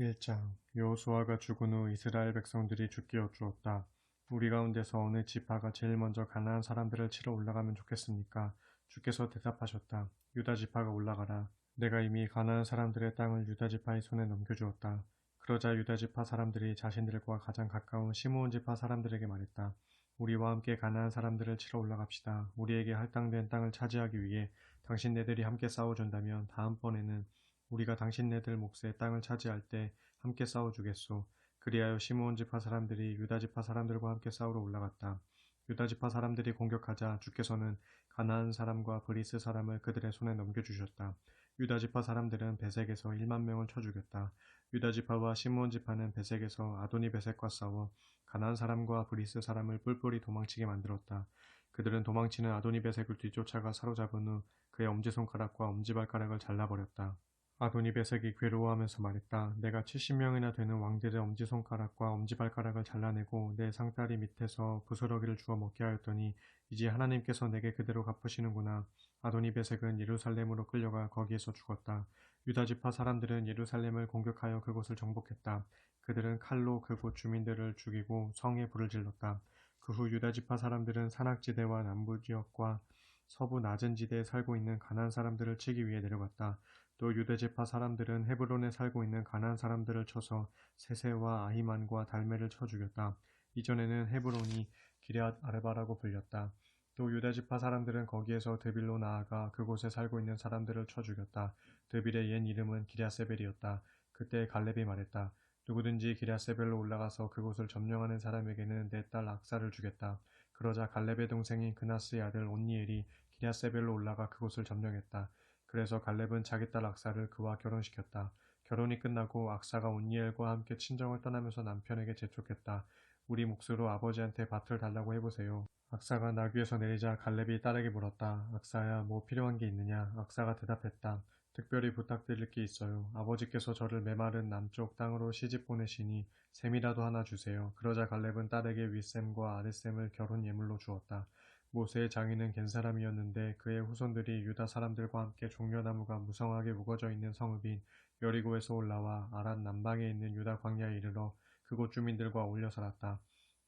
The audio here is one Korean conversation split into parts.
1장 여호수아가 죽은 후 이스라엘 백성들이 죽기 여쭈었다. 우리 가운데서 어느 지파가 제일 먼저 가나안 사람들을 치러 올라가면 좋겠습니까? 주께서 대답하셨다. 유다 지파가 올라가라. 내가 이미 가나안 사람들의 땅을 유다 지파의 손에 넘겨주었다. 그러자 유다 지파 사람들이 자신들과 가장 가까운 시므온 지파 사람들에게 말했다. 우리와 함께 가나안 사람들을 치러 올라갑시다. 우리에게 할당된 땅을 차지하기 위해 당신네들이 함께 싸워준다면 다음번에는 우리가 당신네들 몫의 땅을 차지할 때 함께 싸워주겠소. 그리하여 시므온 지파 사람들이 유다 지파 사람들과 함께 싸우러 올라갔다. 유다 지파 사람들이 공격하자 주께서는 가나안 사람과 브리스 사람을 그들의 손에 넘겨주셨다. 유다 지파 사람들은 베색에서 1만 명을 쳐 죽였다. 유다 지파와 시므온 지파는 베색에서 아도니 베색과 싸워 가나안 사람과 브리스 사람을 뿔뿔이 도망치게 만들었다. 그들은 도망치는 아도니 베색을 뒤쫓아가 사로잡은 후 그의 엄지손가락과 엄지발가락을 잘라버렸다. 아도니베색이 괴로워하면서 말했다. 내가 70명이나 되는 왕들의 엄지손가락과 엄지발가락을 잘라내고 내 상다리 밑에서 부스러기를 주워 먹게 하였더니 이제 하나님께서 내게 그대로 갚으시는구나. 아도니베색은 예루살렘으로 끌려가 거기에서 죽었다. 유다지파 사람들은 예루살렘을 공격하여 그곳을 정복했다. 그들은 칼로 그곳 주민들을 죽이고 성에 불을 질렀다. 그 후 유다지파 사람들은 산악지대와 남부지역과 서부 낮은 지대에 살고 있는 가나안 사람들을 치기 위해 내려갔다. 또 유대지파 사람들은 헤브론에 살고 있는 가나안 사람들을 쳐서 세세와 아히만과 달메를 쳐 죽였다. 이전에는 헤브론이 기럇 아르바라고 불렸다. 또 유다지파 사람들은 거기에서 드빌로 나아가 그곳에 살고 있는 사람들을 쳐 죽였다. 드빌의 옛 이름은 기럇세벨이었다. 그때 갈렙이 말했다. 누구든지 기럇세벨로 올라가서 그곳을 점령하는 사람에게는 내 딸 악사를 주겠다. 그러자 갈렙의 동생인 그나스의 아들 온니엘이 기럇세벨로 올라가 그곳을 점령했다. 그래서 갈렙은 자기 딸 악사를 그와 결혼시켰다. 결혼이 끝나고 악사가 온니엘과 함께 친정을 떠나면서 남편에게 재촉했다. 우리 몫으로 아버지한테 밭을 달라고 해보세요. 악사가 나귀에서 내리자 갈렙이 딸에게 물었다. 악사야, 뭐 필요한 게 있느냐? 악사가 대답했다. 특별히 부탁드릴 게 있어요. 아버지께서 저를 메마른 남쪽 땅으로 시집 보내시니 셈이라도 하나 주세요. 그러자 갈렙은 딸에게 윗셈과 아랫셈을 결혼 예물로 주었다. 모세의 장인은 겐 사람이었는데 그의 후손들이 유다 사람들과 함께 종려나무가 무성하게 우거져 있는 성읍인 여리고에서 올라와 아랏 남방에 있는 유다 광야에 이르러 그곳 주민들과 어울려 살았다.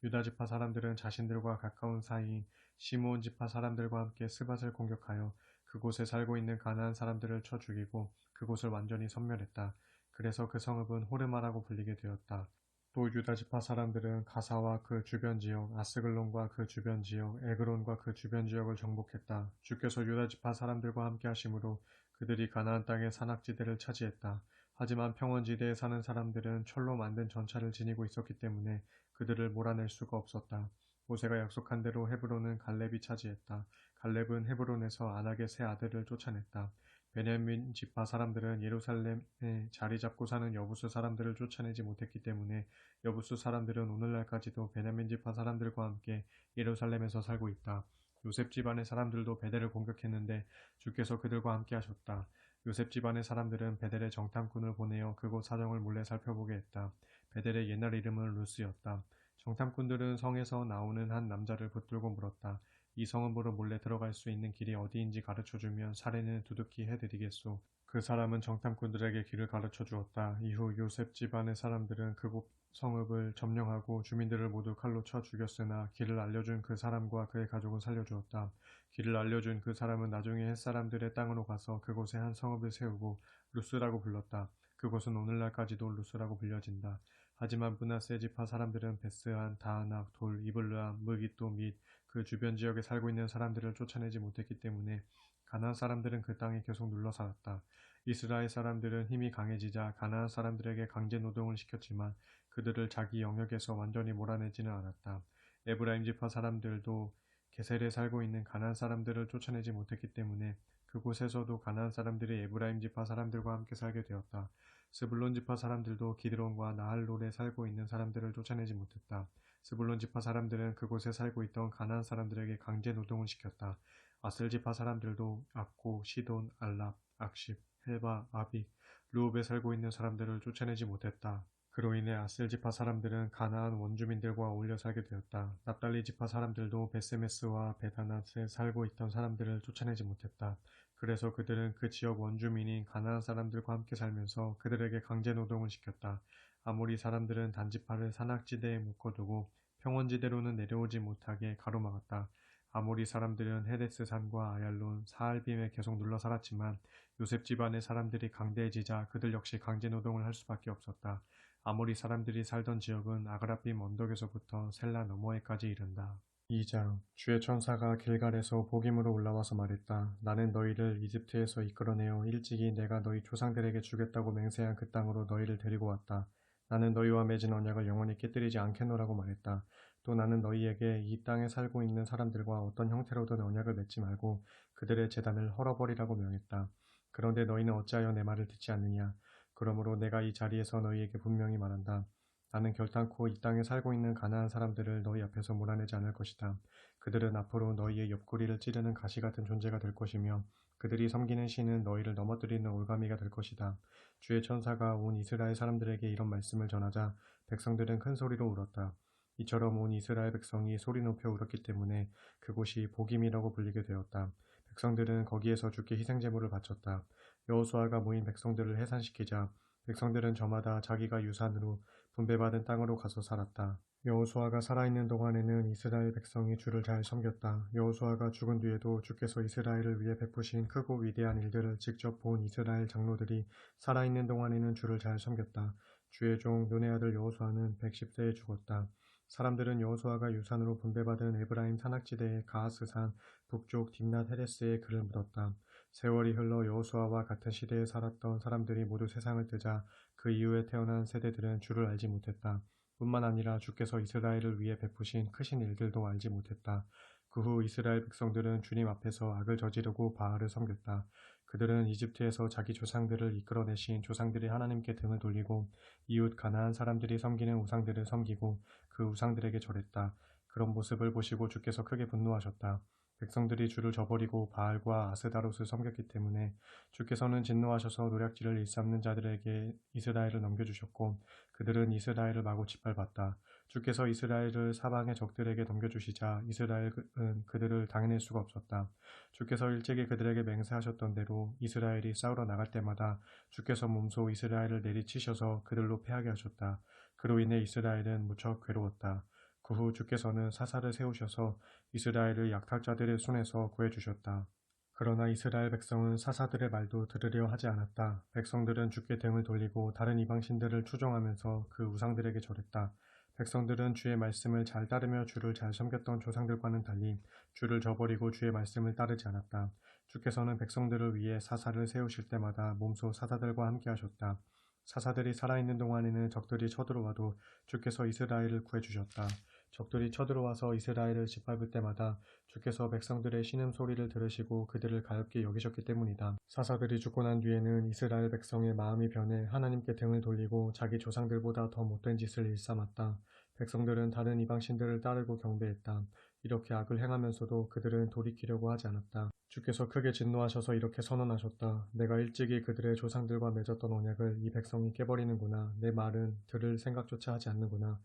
유다 지파 사람들은 자신들과 가까운 사이인 시므온 지파 사람들과 함께 스밧을 공격하여 그곳에 살고 있는 가나안 사람들을 쳐 죽이고 그곳을 완전히 섬멸했다. 그래서 그 성읍은 호르마라고 불리게 되었다. 또 유다 지파 사람들은 가사와 그 주변 지역, 아스글론과 그 주변 지역, 에그론과 그 주변 지역을 정복했다. 주께서 유다 지파 사람들과 함께 하심으로 그들이 가나안 땅의 산악지대를 차지했다. 하지만 평원지대에 사는 사람들은 철로 만든 전차를 지니고 있었기 때문에 그들을 몰아낼 수가 없었다. 모세가 약속한 대로 헤브론은 갈렙이 차지했다. 갈렙은 헤브론에서 안악의 세 아들을 쫓아냈다. 베냐민 지파 사람들은 예루살렘에 자리 잡고 사는 여부수 사람들을 쫓아내지 못했기 때문에 여부수 사람들은 오늘날까지도 베냐민 지파 사람들과 함께 예루살렘에서 살고 있다. 요셉 집안의 사람들도 베델을 공격했는데 주께서 그들과 함께 하셨다. 요셉 집안의 사람들은 베델에 정탐꾼을 보내어 그곳 사정을 몰래 살펴보게 했다. 베델의 옛날 이름은 루스였다. 정탐꾼들은 성에서 나오는 한 남자를 붙들고 물었다. 이 성읍으로 몰래 들어갈 수 있는 길이 어디인지 가르쳐주면 살해는 두둑히 해드리겠소. 그 사람은 정탐꾼들에게 길을 가르쳐 주었다. 이후 요셉 집안의 사람들은 그곳 성읍을 점령하고 주민들을 모두 칼로 쳐 죽였으나 길을 알려준 그 사람과 그의 가족은 살려주었다. 길을 알려준 그 사람은 나중에 햇사람들의 땅으로 가서 그곳에 한 성읍을 세우고 루스라고 불렀다. 그곳은 오늘날까지도 루스라고 불려진다. 하지만 므낫세 지파 사람들은 베스안, 다하낙, 돌, 이블르암, 무깃도 및 그 주변 지역에 살고 있는 사람들을 쫓아내지 못했기 때문에 가나안 사람들은 그 땅에 계속 눌러 살았다. 이스라엘 사람들은 힘이 강해지자 가나안 사람들에게 강제 노동을 시켰지만 그들을 자기 영역에서 완전히 몰아내지는 않았다. 에브라임 지파 사람들도 게셀에 살고 있는 가나안 사람들을 쫓아내지 못했기 때문에 그곳에서도 가나안 사람들이 에브라임 지파 사람들과 함께 살게 되었다. 스불론 지파 사람들도 기드론과 나할롤에 살고 있는 사람들을 쫓아내지 못했다. 스불론 지파 사람들은 그곳에 살고 있던 가나안 사람들에게 강제 노동을 시켰다. 아셀 지파 사람들도 악고, 시돈, 알랍, 악십, 헬바, 아빅, 루옵에 살고 있는 사람들을 쫓아내지 못했다. 그로 인해 아셀 지파 사람들은 가나안 원주민들과 어울려 살게 되었다. 납달리 지파 사람들도 베세메스와 베다낫에 살고 있던 사람들을 쫓아내지 못했다. 그래서 그들은 그 지역 원주민인 가나안 사람들과 함께 살면서 그들에게 강제 노동을 시켰다. 아모리 사람들은 단지파를 산악지대에 묶어두고 평원지대로는 내려오지 못하게 가로막았다. 아모리 사람들은 헤데스 산과 아얄론, 사알빔에 계속 눌러 살았지만 요셉 집안의 사람들이 강대해지자 그들 역시 강제 노동을 할 수밖에 없었다. 아모리 사람들이 살던 지역은 아그라빔 언덕에서부터 셀라 너머에까지 이른다. 2장 주의 천사가 길갈에서 복임으로 올라와서 말했다. 나는 너희를 이집트에서 이끌어내어 일찍이 내가 너희 조상들에게 주겠다고 맹세한 그 땅으로 너희를 데리고 왔다. 나는 너희와 맺은 언약을 영원히 깨뜨리지 않겠노라고 말했다. 또 나는 너희에게 이 땅에 살고 있는 사람들과 어떤 형태로든 언약을 맺지 말고 그들의 제단을 헐어버리라고 명했다. 그런데 너희는 어찌하여 내 말을 듣지 않느냐. 그러므로 내가 이 자리에서 너희에게 분명히 말한다. 나는 결단코 이 땅에 살고 있는 가나안 사람들을 너희 앞에서 몰아내지 않을 것이다. 그들은 앞으로 너희의 옆구리를 찌르는 가시 같은 존재가 될 것이며 그들이 섬기는 신은 너희를 넘어뜨리는 올가미가 될 것이다. 주의 천사가 온 이스라엘 사람들에게 이런 말씀을 전하자 백성들은 큰 소리로 울었다. 이처럼 온 이스라엘 백성이 소리 높여 울었기 때문에 그곳이 복임이라고 불리게 되었다. 백성들은 거기에서 주께 희생제물을 바쳤다. 여호수아가 모인 백성들을 해산시키자 백성들은 저마다 자기가 유산으로 분배받은 땅으로 가서 살았다. 여호수아가 살아있는 동안에는 이스라엘 백성이 주를 잘 섬겼다. 여호수아가 죽은 뒤에도 주께서 이스라엘을 위해 베푸신 크고 위대한 일들을 직접 본 이스라엘 장로들이 살아있는 동안에는 주를 잘 섬겼다. 주의 종 눈의 아들 여호수아는 110세에 죽었다. 사람들은 여호수아가 유산으로 분배받은 에브라임 산악지대의 가하스산 북쪽 딥낫 헤레스에 그를 묻었다. 세월이 흘러 여호수아와 같은 시대에 살았던 사람들이 모두 세상을 뜨자 그 이후에 태어난 세대들은 주를 알지 못했다. 뿐만 아니라 주께서 이스라엘을 위해 베푸신 크신 일들도 알지 못했다. 그 후 이스라엘 백성들은 주님 앞에서 악을 저지르고 바알을 섬겼다. 그들은 이집트에서 자기 조상들을 이끌어내신 조상들이 하나님께 등을 돌리고 이웃 가나안 사람들이 섬기는 우상들을 섬기고 그 우상들에게 절했다. 그런 모습을 보시고 주께서 크게 분노하셨다. 백성들이 주를 저버리고 바알과 아스다롯을 섬겼기 때문에 주께서는 진노하셔서 노략질을 일삼는 자들에게 이스라엘을 넘겨주셨고 그들은 이스라엘을 마구 짓밟았다. 주께서 이스라엘을 사방의 적들에게 넘겨주시자 이스라엘은 그들을 당해낼 수가 없었다. 주께서 일찍이 그들에게 맹세하셨던 대로 이스라엘이 싸우러 나갈 때마다 주께서 몸소 이스라엘을 내리치셔서 그들로 패하게 하셨다. 그로 인해 이스라엘은 무척 괴로웠다. 그 후 주께서는 사사를 세우셔서 이스라엘을 약탈자들의 손에서 구해주셨다. 그러나 이스라엘 백성은 사사들의 말도 들으려 하지 않았다. 백성들은 주께 등을 돌리고 다른 이방신들을 추종하면서 그 우상들에게 절했다. 백성들은 주의 말씀을 잘 따르며 주를 잘 섬겼던 조상들과는 달리 주를 저버리고 주의 말씀을 따르지 않았다. 주께서는 백성들을 위해 사사를 세우실 때마다 몸소 사사들과 함께 하셨다. 사사들이 살아있는 동안에는 적들이 쳐들어와도 주께서 이스라엘을 구해주셨다. 적들이 쳐들어와서 이스라엘을 짓밟을 때마다 주께서 백성들의 신음소리를 들으시고 그들을 가엾게 여기셨기 때문이다. 사사들이 죽고 난 뒤에는 이스라엘 백성의 마음이 변해 하나님께 등을 돌리고 자기 조상들보다 더 못된 짓을 일삼았다. 백성들은 다른 이방신들을 따르고 경배했다. 이렇게 악을 행하면서도 그들은 돌이키려고 하지 않았다. 주께서 크게 진노하셔서 이렇게 선언하셨다. 내가 일찍이 그들의 조상들과 맺었던 언약을 이 백성이 깨버리는구나. 내 말은 들을 생각조차 하지 않는구나.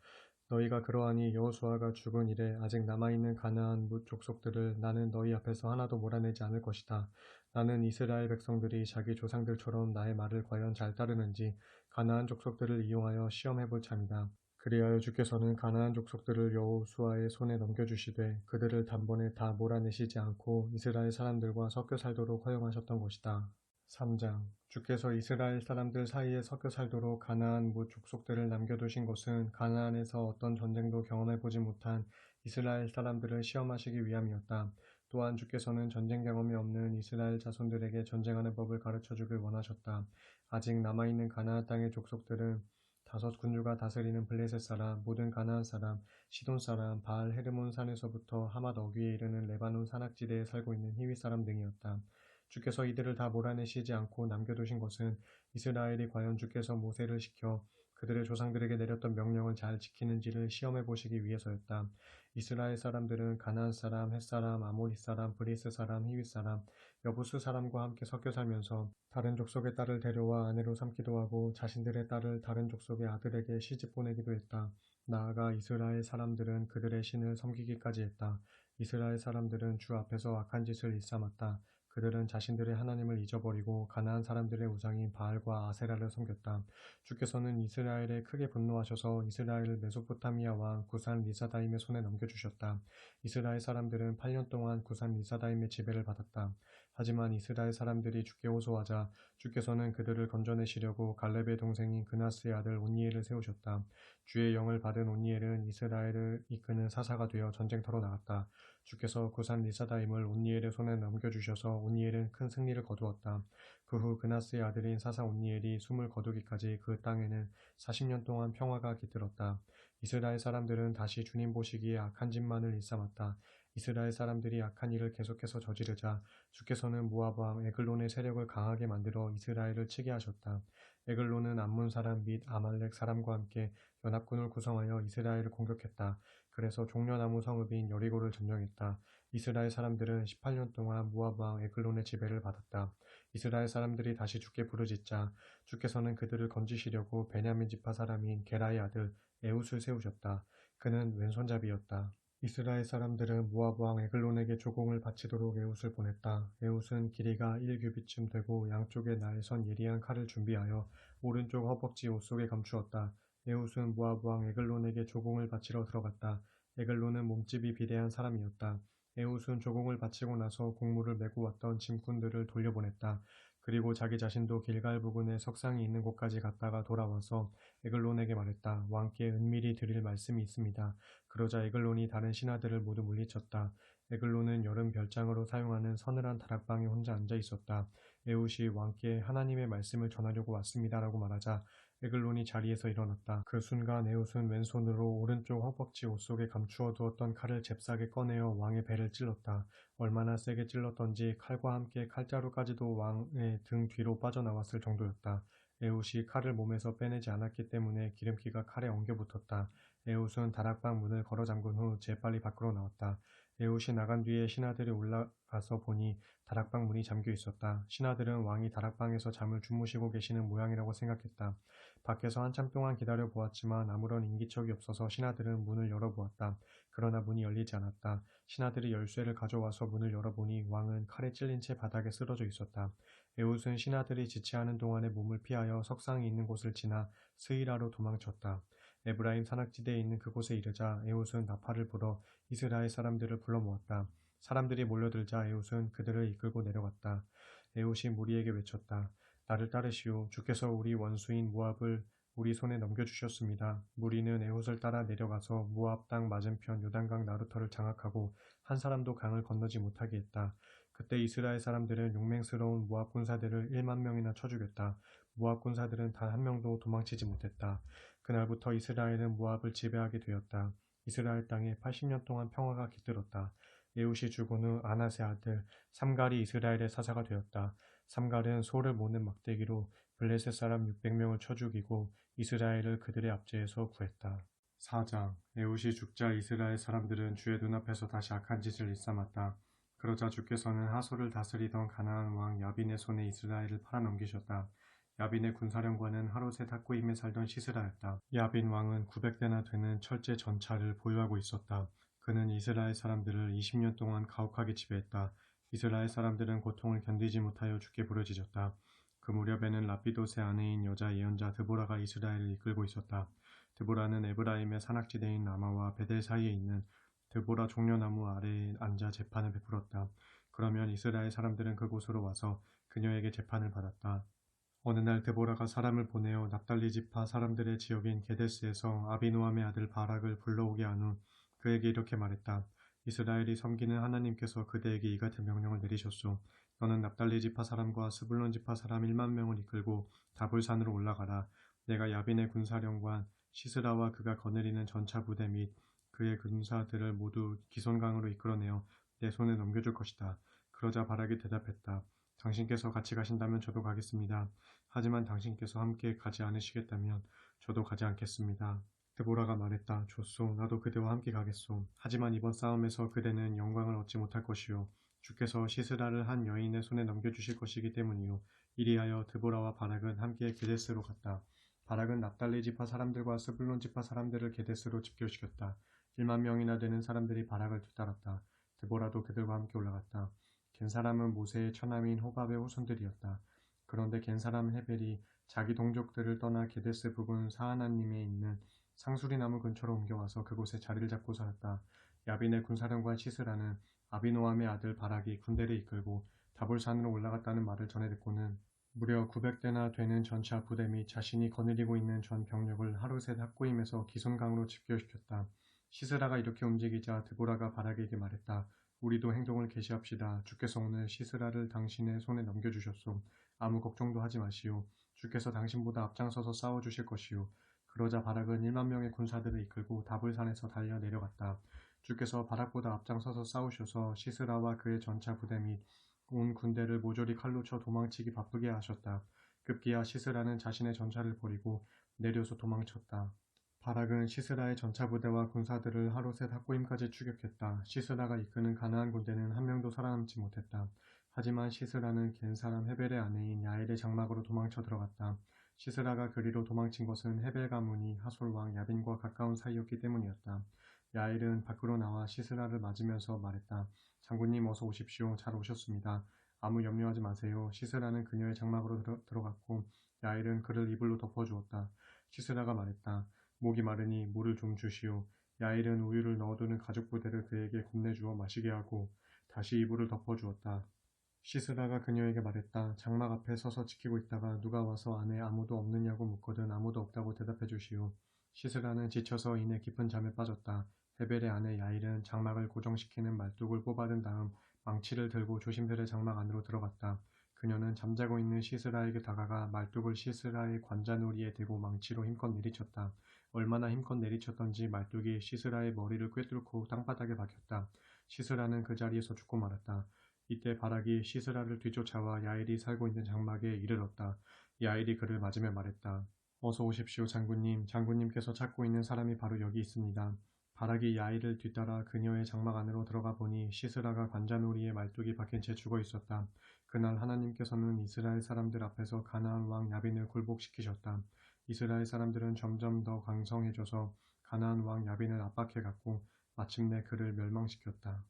너희가 그러하니 여호수아가 죽은 이래 아직 남아있는 가나안 뭇 족속들을 나는 너희 앞에서 하나도 몰아내지 않을 것이다. 나는 이스라엘 백성들이 자기 조상들처럼 나의 말을 과연 잘 따르는지 가나안 족속들을 이용하여 시험해볼 참이다. 그리하여 주께서는 가나안 족속들을 여호수아의 손에 넘겨주시되 그들을 단번에 다 몰아내시지 않고 이스라엘 사람들과 섞여 살도록 허용하셨던 것이다. 3장 주께서 이스라엘 사람들 사이에 섞여 살도록 가나안 무 족속들을 남겨두신 것은 가나안에서 어떤 전쟁도 경험해보지 못한 이스라엘 사람들을 시험하시기 위함이었다. 또한 주께서는 전쟁 경험이 없는 이스라엘 자손들에게 전쟁하는 법을 가르쳐주길 원하셨다. 아직 남아있는 가나안 땅의 족속들은 다섯 군주가 다스리는 블레셋 사람, 모든 가나안 사람, 시돈 사람, 바알 헤르몬 산에서부터 하맛 어귀에 이르는 레바논 산악지대에 살고 있는 히위 사람 등이었다. 주께서 이들을 다 몰아내시지 않고 남겨두신 것은 이스라엘이 과연 주께서 모세를 시켜 그들의 조상들에게 내렸던 명령을 잘 지키는지를 시험해 보시기 위해서였다. 이스라엘 사람들은 가나안 사람, 헷 사람, 아모리 사람, 브리스 사람, 히윗 사람, 여부스 사람과 함께 섞여 살면서 다른 족속의 딸을 데려와 아내로 삼기도 하고 자신들의 딸을 다른 족속의 아들에게 시집 보내기도 했다. 나아가 이스라엘 사람들은 그들의 신을 섬기기까지 했다. 이스라엘 사람들은 주 앞에서 악한 짓을 일삼았다. 그들은 자신들의 하나님을 잊어버리고 가나안 사람들의 우상인 바알과 아세라를 섬겼다. 주께서는 이스라엘에 크게 분노하셔서 이스라엘을 메소포타미아 왕 구산 리사다임의 손에 넘겨주셨다. 이스라엘 사람들은 8년 동안 구산 리사다임의 지배를 받았다. 하지만 이스라엘 사람들이 주께 호소하자 주께서는 그들을 건져내시려고 갈렙의 동생인 그나스의 아들 온니엘을 세우셨다. 주의 영을 받은 온니엘은 이스라엘을 이끄는 사사가 되어 전쟁터로 나갔다. 주께서 구산 리사다임을 온니엘의 손에 넘겨주셔서 온니엘은 큰 승리를 거두었다. 그 후 그나스의 아들인 사사 온니엘이 숨을 거두기까지 그 땅에는 40년 동안 평화가 깃들었다. 이스라엘 사람들은 다시 주님 보시기에 악한 짓만을 일삼았다. 이스라엘 사람들이 악한 일을 계속해서 저지르자 주께서는 모압 왕 에글론의 세력을 강하게 만들어 이스라엘을 치게 하셨다. 에글론은 암몬 사람 및 아말렉 사람과 함께 연합군을 구성하여 이스라엘을 공격했다. 그래서 종려나무 성읍인 여리고를 점령했다. 이스라엘 사람들은 18년 동안 모압 왕 에글론의 지배를 받았다. 이스라엘 사람들이 다시 주께 부르짖자 주께서는 그들을 건지시려고 베냐민 지파 사람인 게라의 아들 에훗을 세우셨다. 그는 왼손잡이였다. 이스라엘 사람들은 모압 왕 에글론에게 조공을 바치도록 에훗을 보냈다. 에훗은 길이가 1규빗쯤 되고 양쪽에 날선 예리한 칼을 준비하여 오른쪽 허벅지 옷 속에 감추었다. 에훗은 모압 왕 에글론에게 조공을 바치러 들어갔다. 에글론은 몸집이 비대한 사람이었다. 에훗은 조공을 바치고 나서 곡물을 메고 왔던 짐꾼들을 돌려보냈다. 그리고 자기 자신도 길갈 부근에 석상이 있는 곳까지 갔다가 돌아와서 에글론에게 말했다. 왕께 은밀히 드릴 말씀이 있습니다. 그러자 에글론이 다른 신하들을 모두 물리쳤다. 에글론은 여름 별장으로 사용하는 서늘한 다락방에 혼자 앉아 있었다. 에훗이 왕께 하나님의 말씀을 전하려고 왔습니다라고 말하자 에글론이 자리에서 일어났다. 그 순간 에훗은 왼손으로 오른쪽 허벅지 옷 속에 감추어 두었던 칼을 잽싸게 꺼내어 왕의 배를 찔렀다. 얼마나 세게 찔렀던지 칼과 함께 칼자루까지도 왕의 등 뒤로 빠져나왔을 정도였다. 에훗이 칼을 몸에서 빼내지 않았기 때문에 기름기가 칼에 엉겨붙었다. 에훗은 다락방 문을 걸어 잠근 후 재빨리 밖으로 나왔다. 에훗이 나간 뒤에 신하들이 올라가서 보니 다락방 문이 잠겨 있었다. 신하들은 왕이 다락방에서 잠을 주무시고 계시는 모양이라고 생각했다. 밖에서 한참 동안 기다려 보았지만 아무런 인기척이 없어서 신하들은 문을 열어보았다. 그러나 문이 열리지 않았다. 신하들이 열쇠를 가져와서 문을 열어보니 왕은 칼에 찔린 채 바닥에 쓰러져 있었다. 에훗은 신하들이 지체하는 동안에 몸을 피하여 석상이 있는 곳을 지나 스이라로 도망쳤다. 에브라임 산악지대에 있는 그곳에 이르자 에훗은 나팔을 불어 이스라엘 사람들을 불러 모았다. 사람들이 몰려들자 에훗은 그들을 이끌고 내려갔다. 에훗이 무리에게 외쳤다. 나를 따르시오. 주께서 우리 원수인 모압을 우리 손에 넘겨주셨습니다. 무리는 에훗을 따라 내려가서 모압 땅 맞은편 요단강 나루터를 장악하고 한 사람도 강을 건너지 못하게 했다. 그때 이스라엘 사람들은 용맹스러운 모압 군사들을 1만 명이나 쳐 죽였다. 모압 군사들은 단 한 명도 도망치지 못했다. 그날부터 이스라엘은 모압을 지배하게 되었다. 이스라엘 땅에 80년 동안 평화가 깃들었다. 에훗이 죽은 후 아낫의 아들 삼갈이 이스라엘의 사사가 되었다. 삼갈은 소를 모는 막대기로 블레셋 사람 600명을 쳐 죽이고 이스라엘을 그들의 압제에서 구했다. 4장 에훗이 죽자 이스라엘 사람들은 주의 눈앞에서 다시 악한 짓을 일삼았다. 그러자 주께서는 하솔을 다스리던 가나안 왕 야빈의 손에 이스라엘을 팔아넘기셨다. 야빈의 군사령관은 하롯의 탁구임에 살던 시스라였다. 야빈 왕은 900대나 되는 철제 전차를 보유하고 있었다. 그는 이스라엘 사람들을 20년 동안 가혹하게 지배했다. 이스라엘 사람들은 고통을 견디지 못하여 주께 부르짖었다. 그 무렵에는 라피돗의 아내인 여자 예언자 드보라가 이스라엘을 이끌고 있었다. 드보라는 에브라임의 산악지대인 라마와 베델 사이에 있는 드보라 종려나무 아래에 앉아 재판을 베풀었다. 그러면 이스라엘 사람들은 그곳으로 와서 그녀에게 재판을 받았다. 어느 날 드보라가 사람을 보내어 납달리 지파 사람들의 지역인 게데스에서 아비노함의 아들 바락을 불러오게 한 후 그에게 이렇게 말했다. 이스라엘이 섬기는 하나님께서 그대에게 이 같은 명령을 내리셨소. 너는 납달리 지파 사람과 스불론 지파 사람 1만 명을 이끌고 다볼산으로 올라가라. 내가 야빈의 군사령관 시스라와 그가 거느리는 전차 부대 및 그의 군사들을 모두 기손강으로 이끌어내어 내 손에 넘겨줄 것이다. 그러자 바락이 대답했다. 당신께서 같이 가신다면 저도 가겠습니다. 하지만 당신께서 함께 가지 않으시겠다면 저도 가지 않겠습니다. 드보라가 말했다. 좋소. 나도 그대와 함께 가겠소. 하지만 이번 싸움에서 그대는 영광을 얻지 못할 것이요. 주께서 시스라를 한 여인의 손에 넘겨주실 것이기 때문이요. 이리하여 드보라와 바락은 함께 게데스로 갔다. 바락은 납달리 지파 사람들과 스불론 지파 사람들을 게데스로 집결시켰다. 1만 명이나 되는 사람들이 바락을 뒤따랐다. 드보라도 그들과 함께 올라갔다. 겐사람은 모세의 처남인 호밥의 후손들이었다. 그런데 겐사람 헤벨이 자기 동족들을 떠나 게데스 부근 사하나님에 있는 상수리나무 근처로 옮겨와서 그곳에 자리를 잡고 살았다. 야빈의 군사령관 시스라는 아비노함의 아들 바락이 군대를 이끌고 다볼산으로 올라갔다는 말을 전해 듣고는 무려 900대나 되는 전차 부대 및 자신이 거느리고 있는 전 병력을 하루셋 합구임에서 기손강으로 집결시켰다. 시스라가 이렇게 움직이자 드보라가 바락에게 말했다. 우리도 행동을 개시합시다. 주께서 오늘 시스라를 당신의 손에 넘겨주셨소. 아무 걱정도 하지 마시오. 주께서 당신보다 앞장서서 싸워주실 것이오. 그러자 바락은 1만 명의 군사들을 이끌고 다볼산에서 달려 내려갔다. 주께서 바락보다 앞장서서 싸우셔서 시스라와 그의 전차 부대 및 온 군대를 모조리 칼로 쳐 도망치기 바쁘게 하셨다. 급기야 시스라는 자신의 전차를 버리고 내려서 도망쳤다. 바락은 시스라의 전차 부대와 군사들을 하루셋 합구임까지 추격했다. 시스라가 이끄는 가나안 군대는 한 명도 살아남지 못했다. 하지만 시스라는 겐사람 헤벨의 아내인 야엘의 장막으로 도망쳐 들어갔다. 시스라가 그리로 도망친 것은 헤벨 가문이 하솔 왕 야빈과 가까운 사이였기 때문이었다. 야엘은 밖으로 나와 시스라를 맞으면서 말했다. 장군님 어서 오십시오. 잘 오셨습니다. 아무 염려하지 마세요. 시스라는 그녀의 장막으로 들어갔고 야엘은 그를 이불로 덮어주었다. 시스라가 말했다. 목이 마르니 물을 좀 주시오. 야엘은 우유를 넣어두는 가죽 부대를 그에게 건네주어 마시게 하고 다시 이불을 덮어주었다. 시스라가 그녀에게 말했다. 장막 앞에 서서 지키고 있다가 누가 와서 안에 아무도 없느냐고 묻거든 아무도 없다고 대답해 주시오. 시스라는 지쳐서 이내 깊은 잠에 빠졌다. 헤벨의 아내 야일은 장막을 고정시키는 말뚝을 뽑아든 다음 망치를 들고 조심스레 장막 안으로 들어갔다. 그녀는 잠자고 있는 시스라에게 다가가 말뚝을 시스라의 관자놀이에 대고 망치로 힘껏 내리쳤다. 얼마나 힘껏 내리쳤던지 말뚝이 시스라의 머리를 꿰뚫고 땅바닥에 박혔다. 시스라는 그 자리에서 죽고 말았다. 이때 바락이 시스라를 뒤쫓아와 야일이 살고 있는 장막에 이르렀다. 야일이 그를 맞으며 말했다. 어서 오십시오 장군님. 장군님께서 찾고 있는 사람이 바로 여기 있습니다. 바락이 야일을 뒤따라 그녀의 장막 안으로 들어가 보니 시스라가 관자놀이에 말뚝이 박힌 채 죽어 있었다. 그날 하나님께서는 이스라엘 사람들 앞에서 가나안 왕 야빈을 굴복시키셨다. 이스라엘 사람들은 점점 더 강성해져서 가나안 왕 야빈을 압박해갔고 마침내 그를 멸망시켰다.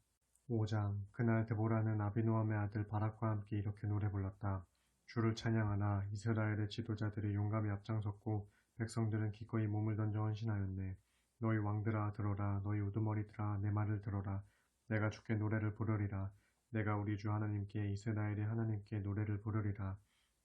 5장 그날 드보라는 아비노함의 아들 바락과 함께 이렇게 노래 불렀다. 주를 찬양하라. 이스라엘의 지도자들이 용감히 앞장섰고 백성들은 기꺼이 몸을 던져 헌신하였네. 너희 왕들아 들어라. 너희 우두머리들아 내 말을 들어라. 내가 주께 노래를 부르리라. 내가 우리 주 하나님께 이스라엘의 하나님께 노래를 부르리라.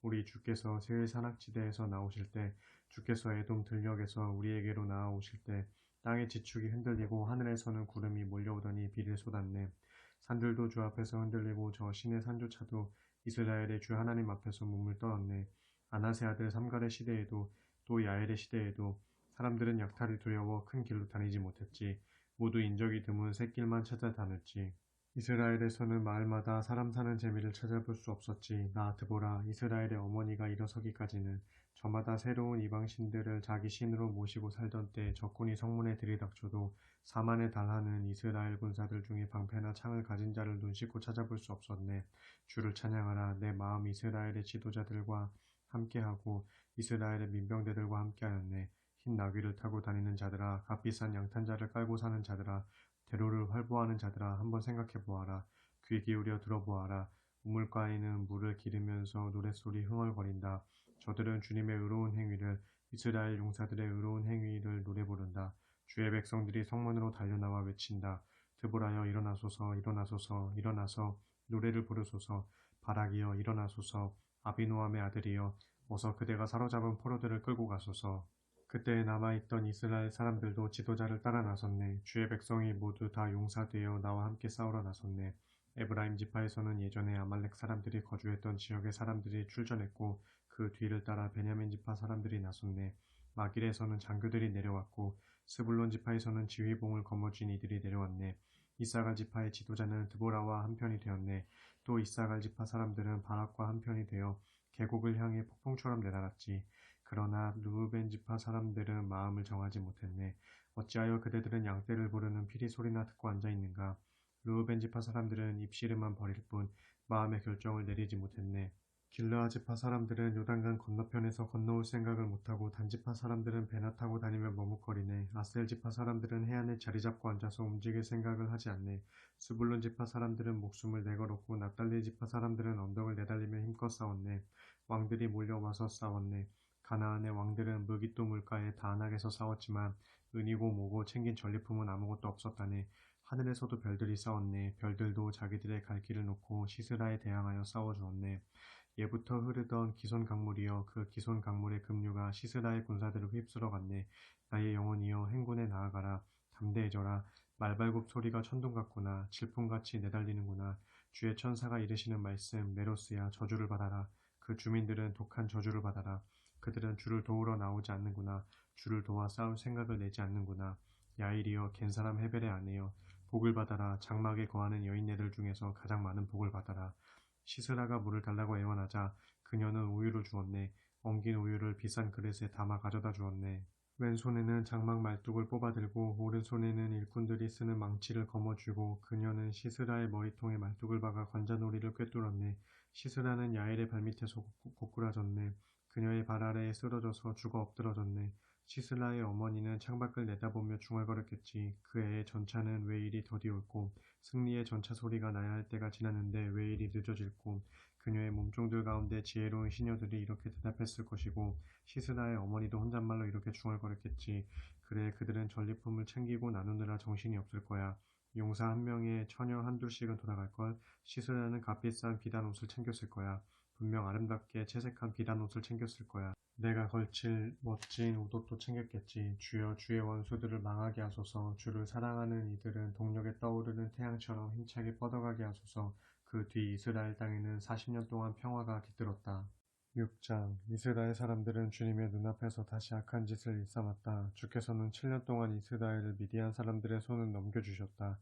우리 주께서 세일 산악지대에서 나오실 때 주께서 에돔 들녘에서 우리에게로 나아오실 때 땅의 지축이 흔들리고 하늘에서는 구름이 몰려오더니 비를 쏟았네. 산들도 주 앞에서 흔들리고 저 신의 산조차도 이스라엘의 주 하나님 앞에서 몸을 떨었네. 아나세 아들 삼갈의 시대에도 또 야엘의 시대에도 사람들은 약탈이 두려워 큰 길로 다니지 못했지. 모두 인적이 드문 샛길만 찾아 다녔지. 이스라엘에서는 마을마다 사람 사는 재미를 찾아볼 수 없었지. 나 드보라 이스라엘의 어머니가 일어서기까지는 저마다 새로운 이방신들을 자기 신으로 모시고 살던 때 적군이 성문에 들이닥쳐도 4만에 달하는 이스라엘 군사들 중에 방패나 창을 가진 자를 눈씻고 찾아볼 수 없었네. 주를 찬양하라. 내 마음 이스라엘의 지도자들과 함께하고 이스라엘의 민병대들과 함께하였네. 흰 나귀를 타고 다니는 자들아, 값비싼 양탄자를 깔고 사는 자들아, 대로를 활보하는 자들아 한번 생각해 보아라. 귀 기울여 들어보아라. 우물가에는 물을 기르면서 노랫소리 흥얼거린다. 저들은 주님의 의로운 행위를 이스라엘 용사들의 의로운 행위를 노래 부른다. 주의 백성들이 성문으로 달려나와 외친다. 드보라여 일어나소서 일어나소서 일어나서 노래를 부르소서. 바락이여 일어나소서. 아비노함의 아들이여 어서 그대가 사로잡은 포로들을 끌고 가소서. 그때 남아있던 이스라엘 사람들도 지도자를 따라 나섰네. 주의 백성이 모두 다 용사되어 나와 함께 싸우러 나섰네. 에브라임 지파에서는 예전에 아말렉 사람들이 거주했던 지역의 사람들이 출전했고 그 뒤를 따라 베냐민 지파 사람들이 나섰네. 마길에서는 장교들이 내려왔고 스불론 지파에서는 지휘봉을 거머쥔 이들이 내려왔네. 이사갈 지파의 지도자는 드보라와 한편이 되었네. 또 이사갈 지파 사람들은 바락과 한편이 되어 계곡을 향해 폭풍처럼 내달았지. 그러나 르우벤 지파 사람들은 마음을 정하지 못했네. 어찌하여 그대들은 양떼를 부르는 피리 소리나 듣고 앉아있는가. 르우벤 지파 사람들은 입씨름만 벌일 뿐 마음의 결정을 내리지 못했네. 길르앗지파 사람들은 요단강 건너편에서 건너올 생각을 못하고 단지파 사람들은 배나 타고 다니며 머뭇거리네. 아셀지파 사람들은 해안에 자리잡고 앉아서 움직일 생각을 하지 않네. 스불론지파 사람들은 목숨을 내걸었고 납달리지파 사람들은 언덕을 내달리며 힘껏 싸웠네. 왕들이 몰려와서 싸웠네. 가나안의 왕들은 무기또 물가에 다안하게서 싸웠지만 은이고 뭐고 챙긴 전리품은 아무것도 없었다네. 하늘에서도 별들이 싸웠네. 별들도 자기들의 갈 길을 놓고 시스라에 대항하여 싸워주었네. 예부터 흐르던 기손 강물이여 그 기손 강물의 급류가 시스라의 군사들을 휩쓸어 갔네. 나의 영혼이여 행군에 나아가라. 담대해져라. 말발굽 소리가 천둥 같구나. 질풍같이 내달리는구나. 주의 천사가 이르시는 말씀 메로스야 저주를 받아라. 그 주민들은 독한 저주를 받아라. 그들은 주를 도우러 나오지 않는구나. 주를 도와 싸울 생각을 내지 않는구나. 야일이여 겐사람 헤벨의 아내여 복을 받아라. 장막에 거하는 여인네들 중에서 가장 많은 복을 받아라. 시스라가 물을 달라고 애원하자 그녀는 우유를 주었네. 엉긴 우유를 비싼 그릇에 담아 가져다 주었네. 왼손에는 장막 말뚝을 뽑아들고 오른손에는 일꾼들이 쓰는 망치를 거머쥐고 그녀는 시스라의 머리통에 말뚝을 박아 관자놀이를 꿰뚫었네. 시스라는 야엘의 발밑에서 고꾸라졌네. 그녀의 발 아래에 쓰러져서 죽어 엎드러졌네. 시스라의 어머니는 창밖을 내다보며 중얼거렸겠지. 그 애의 전차는 왜 이리 더디 옳고 승리의 전차 소리가 나야 할 때가 지났는데 왜 이리 늦어질고 그녀의 몸종들 가운데 지혜로운 시녀들이 이렇게 대답했을 것이고 시스라의 어머니도 혼잣말로 이렇게 중얼거렸겠지. 그래 그들은 전리품을 챙기고 나누느라 정신이 없을 거야. 용사 한 명에 처녀 한둘씩은 돌아갈걸. 시스라는 값비싼 비단 옷을 챙겼을 거야. 분명 아름답게 채색한 비단 옷을 챙겼을 거야. 내가 걸칠 멋진 옷도 챙겼겠지. 주여 주의 원수들을 망하게 하소서. 주를 사랑하는 이들은 동력에 떠오르는 태양처럼 힘차게 뻗어가게 하소서. 그 뒤 이스라엘 땅에는 40년 동안 평화가 깃들었다. 6장 이스라엘 사람들은 주님의 눈앞에서 다시 악한 짓을 일삼았다. 주께서는 7년 동안 이스라엘을 미디안 사람들의 손을 넘겨주셨다.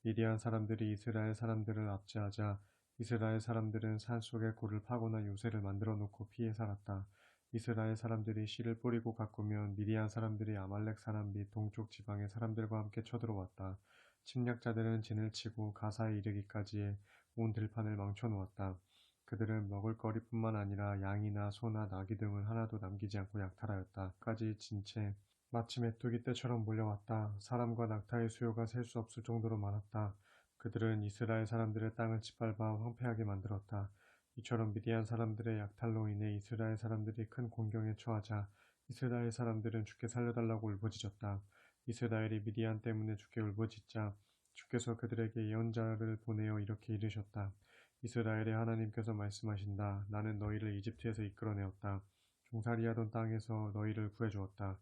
미디안 사람들이 이스라엘 사람들을 압제하자 이스라엘 사람들은 산속에 굴을 파고나 요새를 만들어 놓고 피해 살았다. 이스라엘 사람들이 씨를 뿌리고 가꾸면 미디안 사람들이 아말렉 사람 및 동쪽 지방의 사람들과 함께 쳐들어왔다. 침략자들은 진을 치고 가사에 이르기까지의 온 들판을 망쳐 놓았다. 그들은 먹을거리뿐만 아니라 양이나 소나 나귀 등을 하나도 남기지 않고 약탈하였다. 까지 진 채 마치 메뚜기 떼처럼 몰려왔다. 사람과 낙타의 수요가 셀 수 없을 정도로 많았다. 그들은 이스라엘 사람들의 땅을 짓밟아 황폐하게 만들었다. 이처럼 미디안 사람들의 약탈로 인해 이스라엘 사람들이 큰 공경에 처하자 이스라엘 사람들은 주께 살려달라고 울부짖었다. 이스라엘이 미디안 때문에 주께 울부짖자 주께서 그들에게 예언자를 보내어 이렇게 이르셨다. 이스라엘의 하나님께서 말씀하신다. 나는 너희를 이집트에서 이끌어내었다. 종살이하던 땅에서 너희를 구해주었다.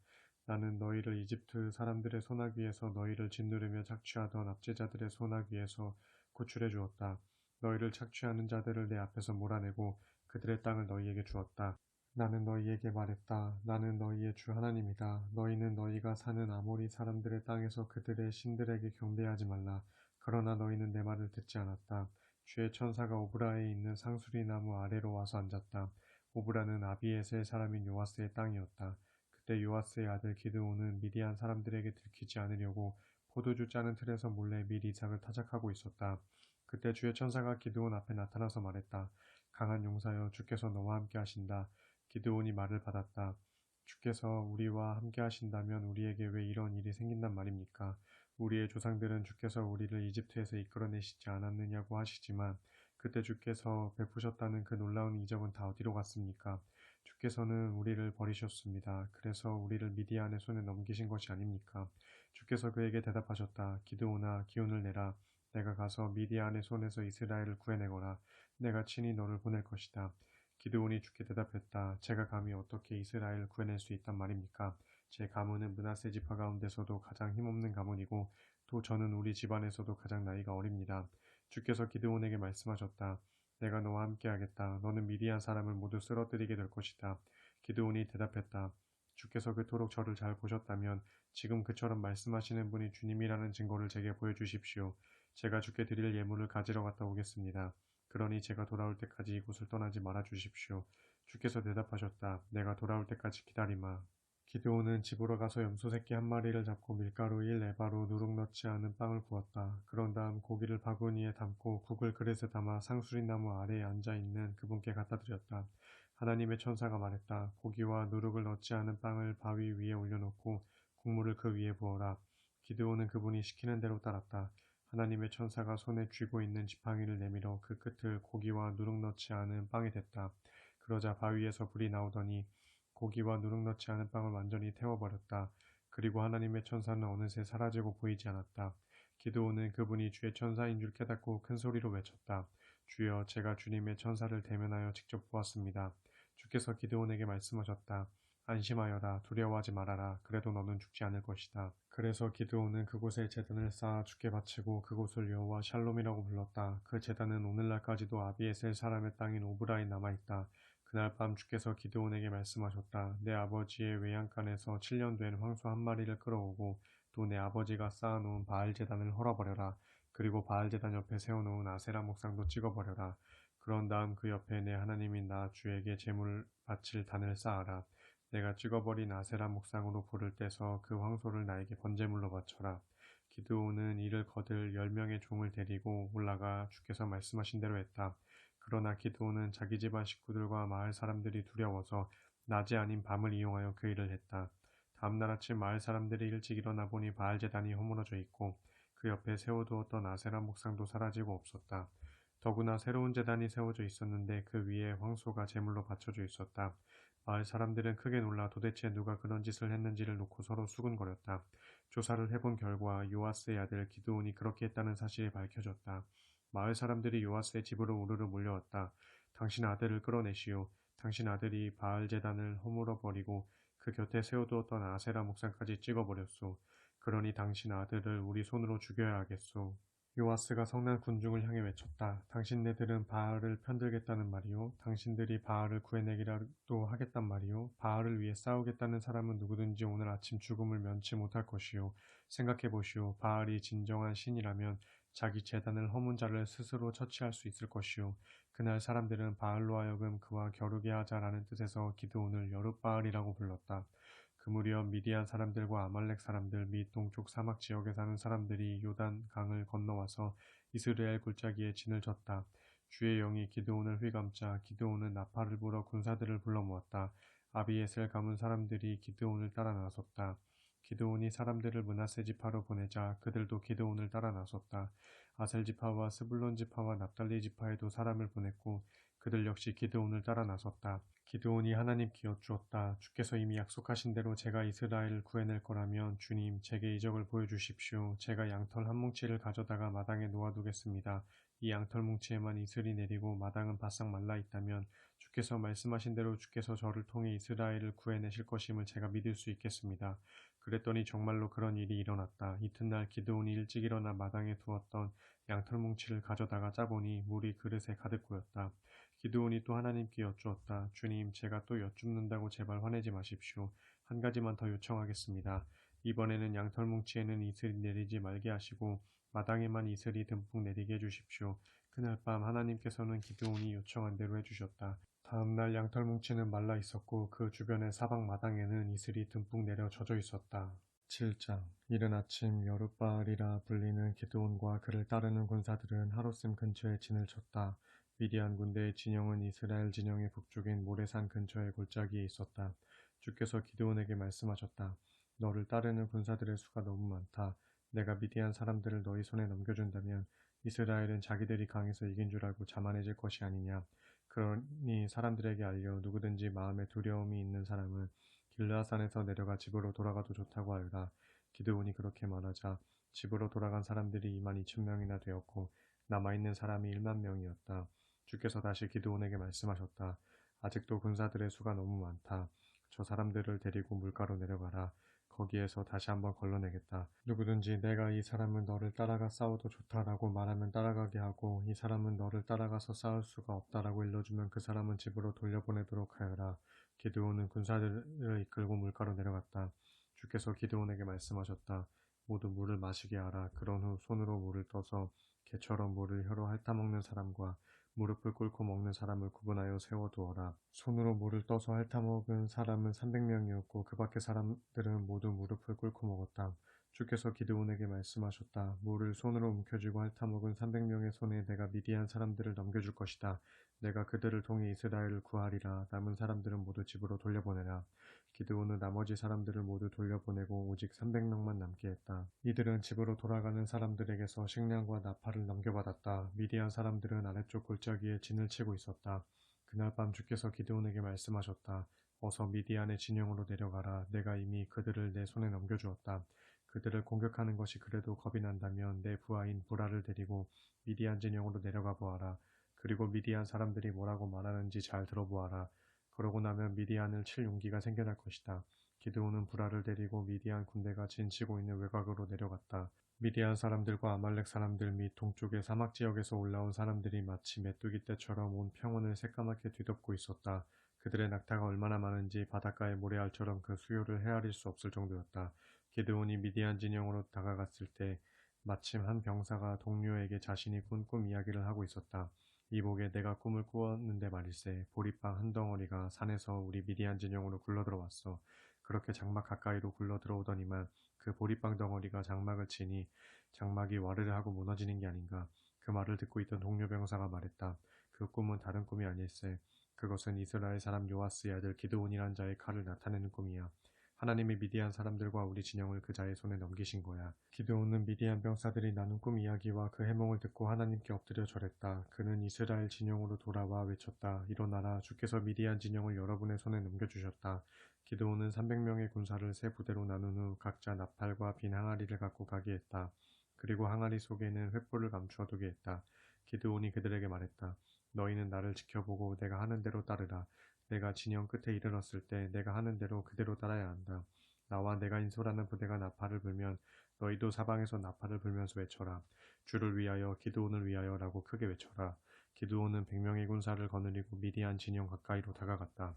나는 너희를 이집트 사람들의 소나귀에서 너희를 짓누르며 착취하던 압제자들의 소나귀에서 구출해 주었다. 너희를 착취하는 자들을 내 앞에서 몰아내고 그들의 땅을 너희에게 주었다. 나는 너희에게 말했다. 나는 너희의 주 하나님이다. 너희는 너희가 사는 아모리 사람들의 땅에서 그들의 신들에게 경배하지 말라. 그러나 너희는 내 말을 듣지 않았다. 주의 천사가 오브라에 있는 상수리 나무 아래로 와서 앉았다. 오브라는 아비에셀 사람인 요아스의 땅이었다. 그때 요아스의 아들 기드온은 미디안 사람들에게 들키지 않으려고 포도주 짜는 틀에서 몰래 밀 이삭을 타작하고 있었다. 그때 주의 천사가 기드온 앞에 나타나서 말했다. 강한 용사여 주께서 너와 함께 하신다. 기드온이 말을 받았다. 주께서 우리와 함께 하신다면 우리에게 왜 이런 일이 생긴단 말입니까? 우리의 조상들은 주께서 우리를 이집트에서 이끌어내시지 않았느냐고 하시지만 그때 주께서 베푸셨다는 그 놀라운 이적은 다 어디로 갔습니까? 주께서는 우리를 버리셨습니다. 그래서 우리를 미디안의 손에 넘기신 것이 아닙니까? 주께서 그에게 대답하셨다. 기드온아 기운을 내라. 내가 가서 미디안의 손에서 이스라엘을 구해내거라. 내가 친히 너를 보낼 것이다. 기드온이 주께 대답했다. 제가 감히 어떻게 이스라엘을 구해낼 수 있단 말입니까? 제 가문은 므낫세 지파 가운데서도 가장 힘없는 가문이고 또 저는 우리 집안에서도 가장 나이가 어립니다. 주께서 기드온에게 말씀하셨다. 내가 너와 함께하겠다. 너는 미디안 사람을 모두 쓰러뜨리게 될 것이다. 기드온이 대답했다. 주께서 그토록 저를 잘 보셨다면 지금 그처럼 말씀하시는 분이 주님이라는 증거를 제게 보여주십시오. 제가 주께 드릴 예물을 가지러 갔다 오겠습니다. 그러니 제가 돌아올 때까지 이곳을 떠나지 말아 주십시오. 주께서 대답하셨다. 내가 돌아올 때까지 기다리마. 기드온은 집으로 가서 염소 새끼 한 마리를 잡고 밀가루 1에바로 누룩 넣지 않은 빵을 구웠다. 그런 다음 고기를 바구니에 담고 국을 그릇에 담아 상수리나무 아래에 앉아있는 그분께 갖다 드렸다. 하나님의 천사가 말했다. 고기와 누룩을 넣지 않은 빵을 바위 위에 올려놓고 국물을 그 위에 부어라. 기드온은 그분이 시키는 대로 따랐다. 하나님의 천사가 손에 쥐고 있는 지팡이를 내밀어 그 끝을 고기와 누룩 넣지 않은 빵에 댔다. 그러자 바위에서 불이 나오더니 고기와 누룩 넣지 않은 빵을 완전히 태워버렸다. 그리고 하나님의 천사는 어느새 사라지고 보이지 않았다. 기드온은 그분이 주의 천사인 줄 깨닫고 큰 소리로 외쳤다. 주여, 제가 주님의 천사를 대면하여 직접 보았습니다. 주께서 기드온에게 말씀하셨다. 안심하여라. 두려워하지 말아라. 그래도 너는 죽지 않을 것이다. 그래서 기드온은 그곳에 제단을 쌓아 주께 바치고 그곳을 여호와 샬롬이라고 불렀다. 그 제단은 오늘날까지도 아비에셀 사람의 땅인 오브라에 남아있다. 그날 밤 주께서 기드온에게 말씀하셨다. 내 아버지의 외양간에서 7년 된 황소 한 마리를 끌어오고 또 내 아버지가 쌓아놓은 바알 제단을 헐어버려라. 그리고 바알 제단 옆에 세워놓은 아세라 목상도 찍어버려라. 그런 다음 그 옆에 내 하나님인 나 주에게 제물 바칠 단을 쌓아라. 내가 찍어버린 아세라 목상으로 불을 떼서 그 황소를 나에게 번제물로 바쳐라. 기드온은 이를 거들 10명의 종을 데리고 올라가 주께서 말씀하신 대로 했다. 그러나 기드온은 자기 집안 식구들과 마을 사람들이 두려워서 낮이 아닌 밤을 이용하여 그 일을 했다. 다음날 아침 마을 사람들이 일찍 일어나 보니 바알 제단이 허물어져 있고 그 옆에 세워두었던 아세라 목상도 사라지고 없었다. 더구나 새로운 제단이 세워져 있었는데 그 위에 황소가 제물로 받쳐져 있었다. 마을 사람들은 크게 놀라 도대체 누가 그런 짓을 했는지를 놓고 서로 수군거렸다. 조사를 해본 결과 요아스의 아들 기드온이 그렇게 했다는 사실이 밝혀졌다. 마을 사람들이 요아스의 집으로 우르르 몰려왔다. 당신 아들을 끌어내시오. 당신 아들이 바알 제단을 허물어 버리고 그 곁에 세워두었던 아세라 목상까지 찍어버렸소. 그러니 당신 아들을 우리 손으로 죽여야 하겠소. 요아스가 성난 군중을 향해 외쳤다. 당신네들은 바알을 편들겠다는 말이요. 당신들이 바알을 구해내기라도 하겠단 말이요. 바알을 위해 싸우겠다는 사람은 누구든지 오늘 아침 죽음을 면치 못할 것이요. 생각해보시오. 바알이 진정한 신이라면 자기 제단을 허문 자를 스스로 처치할 수 있을 것이요. 그날 사람들은 바알로 하여금 그와 겨루게 하자라는 뜻에서 기드온을 여룻바알이라고 불렀다. 그 무렵 미디안 사람들과 아말렉 사람들 및 동쪽 사막 지역에 사는 사람들이 요단 강을 건너와서 이스라엘 골짜기에 진을 쳤다. 주의 영이 기드온을 휘감자 기드온은 나팔을 불어 군사들을 불러 모았다. 아비에셀 가문 사람들이 기드온을 따라 나섰다. 기드온이 사람들을 므낫세 지파로 보내자 그들도 기드온을 따라 나섰다. 아셀 지파와 스불론 지파와 납달리 지파에도 사람을 보냈고 그들 역시 기드온을 따라 나섰다. 기드온이 하나님께 여쭈었다. 주께서 이미 약속하신 대로 제가 이스라엘을 구해낼 거라면 주님 제게 이적을 보여주십시오. 제가 양털 한 뭉치를 가져다가 마당에 놓아두겠습니다. 이 양털 뭉치에만 이슬이 내리고 마당은 바싹 말라 있다면 주께서 말씀하신 대로 주께서 저를 통해 이스라엘을 구해내실 것임을 제가 믿을 수 있겠습니다. 그랬더니 정말로 그런 일이 일어났다. 이튿날 기드온이 일찍 일어나 마당에 두었던 양털 뭉치를 가져다가 짜보니 물이 그릇에 가득 고였다. 기드온이 또 하나님께 여쭈었다. 주님, 제가 또 여쭙는다고 제발 화내지 마십시오. 한 가지만 더 요청하겠습니다. 이번에는 양털 뭉치에는 이슬이 내리지 말게 하시고 마당에만 이슬이 듬뿍 내리게 해주십시오. 그날 밤 하나님께서는 기드온이 요청한 대로 해주셨다. 다음날 양털 뭉치는 말라 있었고 그 주변의 사방 마당에는 이슬이 듬뿍 내려 젖어 있었다. 7장. 이른 아침 여룻바알이라 불리는 기드온과 그를 따르는 군사들은 하루샘 근처에 진을 쳤다. 미디안 군대의 진영은 이스라엘 진영의 북쪽인 모레산 근처의 골짜기에 있었다. 주께서 기드온에게 말씀하셨다. 너를 따르는 군사들의 수가 너무 많다. 내가 미디안 사람들을 너희 손에 넘겨준다면 이스라엘은 자기들이 강해서 이긴 줄 알고 자만해질 것이 아니냐. 그러니 사람들에게 알려 누구든지 마음에 두려움이 있는 사람은 길르앗산에서 내려가 집으로 돌아가도 좋다고 하여라. 기드온이 그렇게 말하자 집으로 돌아간 사람들이 22,000명이나 되었고 남아있는 사람이 10,000명이었다. 주께서 다시 기드온에게 말씀하셨다. 아직도 군사들의 수가 너무 많다. 저 사람들을 데리고 물가로 내려가라. 거기에서 다시 한번 걸러내겠다. 누구든지 내가 이 사람은 너를 따라가 싸워도 좋다라고 말하면 따라가게 하고 이 사람은 너를 따라가서 싸울 수가 없다라고 일러주면 그 사람은 집으로 돌려보내도록 하여라. 기드온은 군사들을 이끌고 물가로 내려갔다. 주께서 기드온에게 말씀하셨다. 모두 물을 마시게 하라. 그런 후 손으로 물을 떠서 개처럼 물을 혀로 핥아먹는 사람과 무릎을 꿇고 먹는 사람을 구분하여 세워두어라. 손으로 물을 떠서 핥아먹은 사람은 300명이었고 그 밖의 사람들은 모두 무릎을 꿇고 먹었다. 주께서 기드온에게 말씀하셨다. 물을 손으로 움켜쥐고 핥아먹은 300명의 손에 내가 미디안 사람들을 넘겨줄 것이다. 내가 그들을 통해 이스라엘을 구하리라. 남은 사람들은 모두 집으로 돌려보내라. 기드온은 나머지 사람들을 모두 돌려보내고 오직 300명만 남게 했다. 이들은 집으로 돌아가는 사람들에게서 식량과 나팔을 넘겨받았다. 미디안 사람들은 아래쪽 골짜기에 진을 치고 있었다. 그날 밤 주께서 기드온에게 말씀하셨다. 어서 미디안의 진영으로 내려가라. 내가 이미 그들을 내 손에 넘겨주었다. 그들을 공격하는 것이 그래도 겁이 난다면 내 부하인 부라를 데리고 미디안 진영으로 내려가 보아라. 그리고 미디안 사람들이 뭐라고 말하는지 잘 들어보아라. 그러고 나면 미디안을 칠 용기가 생겨날 것이다. 기드온은 부라를 데리고 미디안 군대가 진치고 있는 외곽으로 내려갔다. 미디안 사람들과 아말렉 사람들 및 동쪽의 사막 지역에서 올라온 사람들이 마치 메뚜기 떼처럼 온 평원을 새까맣게 뒤덮고 있었다. 그들의 낙타가 얼마나 많은지 바닷가의 모래알처럼 그 수요를 헤아릴 수 없을 정도였다. 기드온이 미디안 진영으로 다가갔을 때 마침 한 병사가 동료에게 자신이 꾼 꿈 이야기를 하고 있었다. 이복에 내가 꿈을 꾸었는데 말일세. 보리빵 한 덩어리가 산에서 우리 미디안 진영으로 굴러들어왔어. 그렇게 장막 가까이로 굴러들어오더니만 그 보리빵 덩어리가 장막을 치니 장막이 와르르 하고 무너지는 게 아닌가. 그 말을 듣고 있던 동료 병사가 말했다. 그 꿈은 다른 꿈이 아닐세. 그것은 이스라엘 사람 요아스의 아들 기드온이란 자의 칼을 나타내는 꿈이야. 하나님이 미디안 사람들과 우리 진영을 그 자의 손에 넘기신 거야. 기드온은 미디안 병사들이 나눈 꿈 이야기와 그 해몽을 듣고 하나님께 엎드려 절했다. 그는 이스라엘 진영으로 돌아와 외쳤다. 일어나라. 주께서 미디안 진영을 여러분의 손에 넘겨주셨다. 기드온은 300명의 군사를 세 부대로 나눈 후 각자 나팔과 빈 항아리를 갖고 가게 했다. 그리고 항아리 속에는 횃불을 감추어 두게 했다. 기드온이 그들에게 말했다. 너희는 나를 지켜보고 내가 하는 대로 따르라. 내가 진영 끝에 이르렀을 때 내가 하는 대로 그대로 따라야 한다. 나와 내가 인솔하는 부대가 나팔을 불면 너희도 사방에서 나팔을 불면서 외쳐라. 주를 위하여 기드온을 위하여 라고 크게 외쳐라. 기드온은 100명의 군사를 거느리고 미디안 진영 가까이로 다가갔다.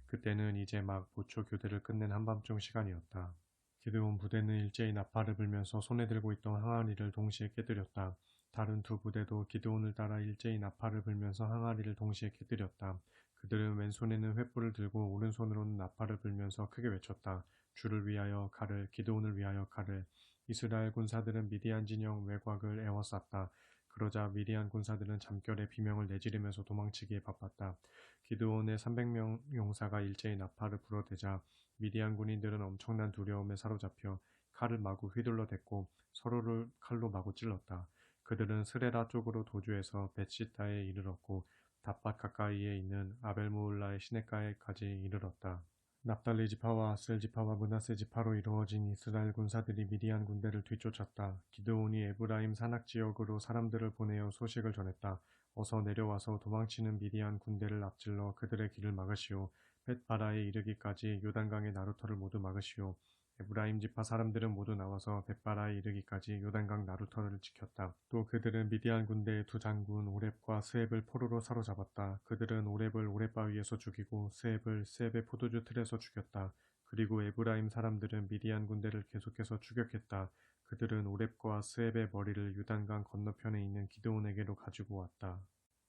그때는 이제 막 보초 교대를 끝낸 한밤중 시간이었다. 기드온 부대는 일제히 나팔을 불면서 손에 들고 있던 항아리를 동시에 깨뜨렸다. 다른 두 부대도 기드온을 따라 일제히 나팔을 불면서 항아리를 동시에 깨뜨렸다. 그들은 왼손에는 횃불을 들고 오른손으로는 나팔을 불면서 크게 외쳤다. 주를 위하여 칼을, 기드온을 위하여 칼을. 이스라엘 군사들은 미디안 진영 외곽을 에워쌌다. 그러자 미디안 군사들은 잠결에 비명을 내지르면서 도망치기에 바빴다. 기드온의 300명 용사가 일제히 나팔을 불어대자 미디안 군인들은 엄청난 두려움에 사로잡혀 칼을 마구 휘둘러댔고 서로를 칼로 마구 찔렀다. 그들은 스레라 쪽으로 도주해서 벳시타에 이르렀고 닷밭 가까이에 있는 아벨무울라의 시냇가에까지 이르렀다. 납달리 지파와 아셀 지파와 므낫세 지파로 이루어진 이스라엘 군사들이 미디안 군대를 뒤쫓았다. 기드온이 에브라임 산악 지역으로 사람들을 보내어 소식을 전했다. 어서 내려와서 도망치는 미디안 군대를 앞질러 그들의 길을 막으시오. 벳바라에 이르기까지 요단강의 나루터를 모두 막으시오. 에브라임 지파 사람들은 모두 나와서 벳바라에 이르기까지 요단강 나루터를 지켰다. 또 그들은 미디안 군대의 두 장군 오렙과 스앱을 포로로 사로잡았다. 그들은 오렙을 오렙바위에서 죽이고 스앱을 스앱의 포도주 틀에서 죽였다. 그리고 에브라임 사람들은 미디안 군대를 계속해서 추격했다. 그들은 오렙과 스앱의 머리를 요단강 건너편에 있는 기드온에게로 가지고 왔다.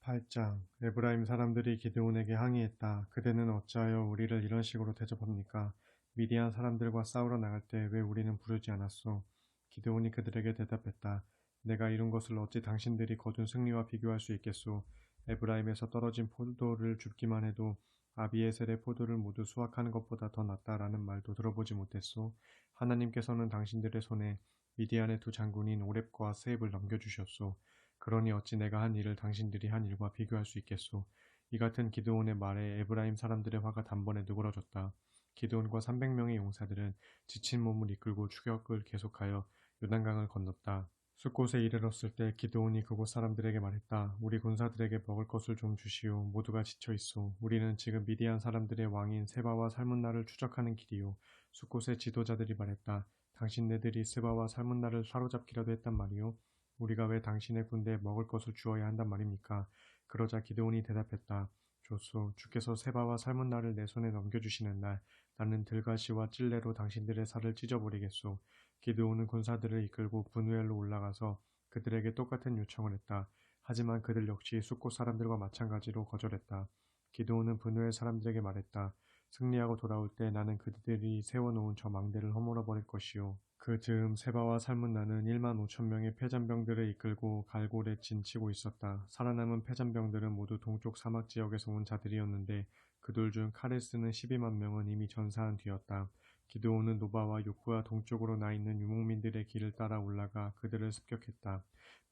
8장 에브라임 사람들이 기드온에게 항의했다. 그대는 어찌하여 우리를 이런 식으로 대접합니까? 미디안 사람들과 싸우러 나갈 때 왜 우리는 부르지 않았소? 기드온이 그들에게 대답했다. 내가 이룬 것을 어찌 당신들이 거둔 승리와 비교할 수 있겠소? 에브라임에서 떨어진 포도를 줍기만 해도 아비에셀의 포도를 모두 수확하는 것보다 더 낫다라는 말도 들어보지 못했소? 하나님께서는 당신들의 손에 미디안의 두 장군인 오렙과 스앱을 넘겨주셨소. 그러니 어찌 내가 한 일을 당신들이 한 일과 비교할 수 있겠소? 이 같은 기드온의 말에 에브라임 사람들의 화가 단번에 누그러졌다. 기드온과 300명의 용사들은 지친 몸을 이끌고 추격을 계속하여 요단강을 건넜다. 숫곳에 이르렀을 때 기드온이 그곳 사람들에게 말했다. 우리 군사들에게 먹을 것을 좀 주시오. 모두가 지쳐 있소. 우리는 지금 미디안 사람들의 왕인 세바와 살문나를 추적하는 길이오. 숫곳의 지도자들이 말했다. 당신네들이 세바와 살문나를 사로잡기라도 했단 말이오. 우리가 왜 당신의 군대에 먹을 것을 주어야 한단 말입니까? 그러자 기드온이 대답했다. 좋소. 주께서 세바와 살문나를 내 손에 넘겨주시는 날 나는 들가시와 찔레로 당신들의 살을 찢어버리겠소. 기드온은 군사들을 이끌고 분우엘로 올라가서 그들에게 똑같은 요청을 했다. 하지만 그들 역시 숫곳 사람들과 마찬가지로 거절했다. 기드온은 분노의 사람들에게 말했다. 승리하고 돌아올 때 나는 그들이 세워놓은 저 망대를 허물어버릴 것이요. 그 즈음 세바와 살문나는 1만 5천 명의 패잔병들을 이끌고 갈골에 진치고 있었다. 살아남은 패잔병들은 모두 동쪽 사막 지역에서 온 자들이었는데 그들 중 칼을 쓰는 12만 명은 이미 전사한 뒤였다. 기드온은 노바와 욕구와 동쪽으로 나 있는 유목민들의 길을 따라 올라가 그들을 습격했다.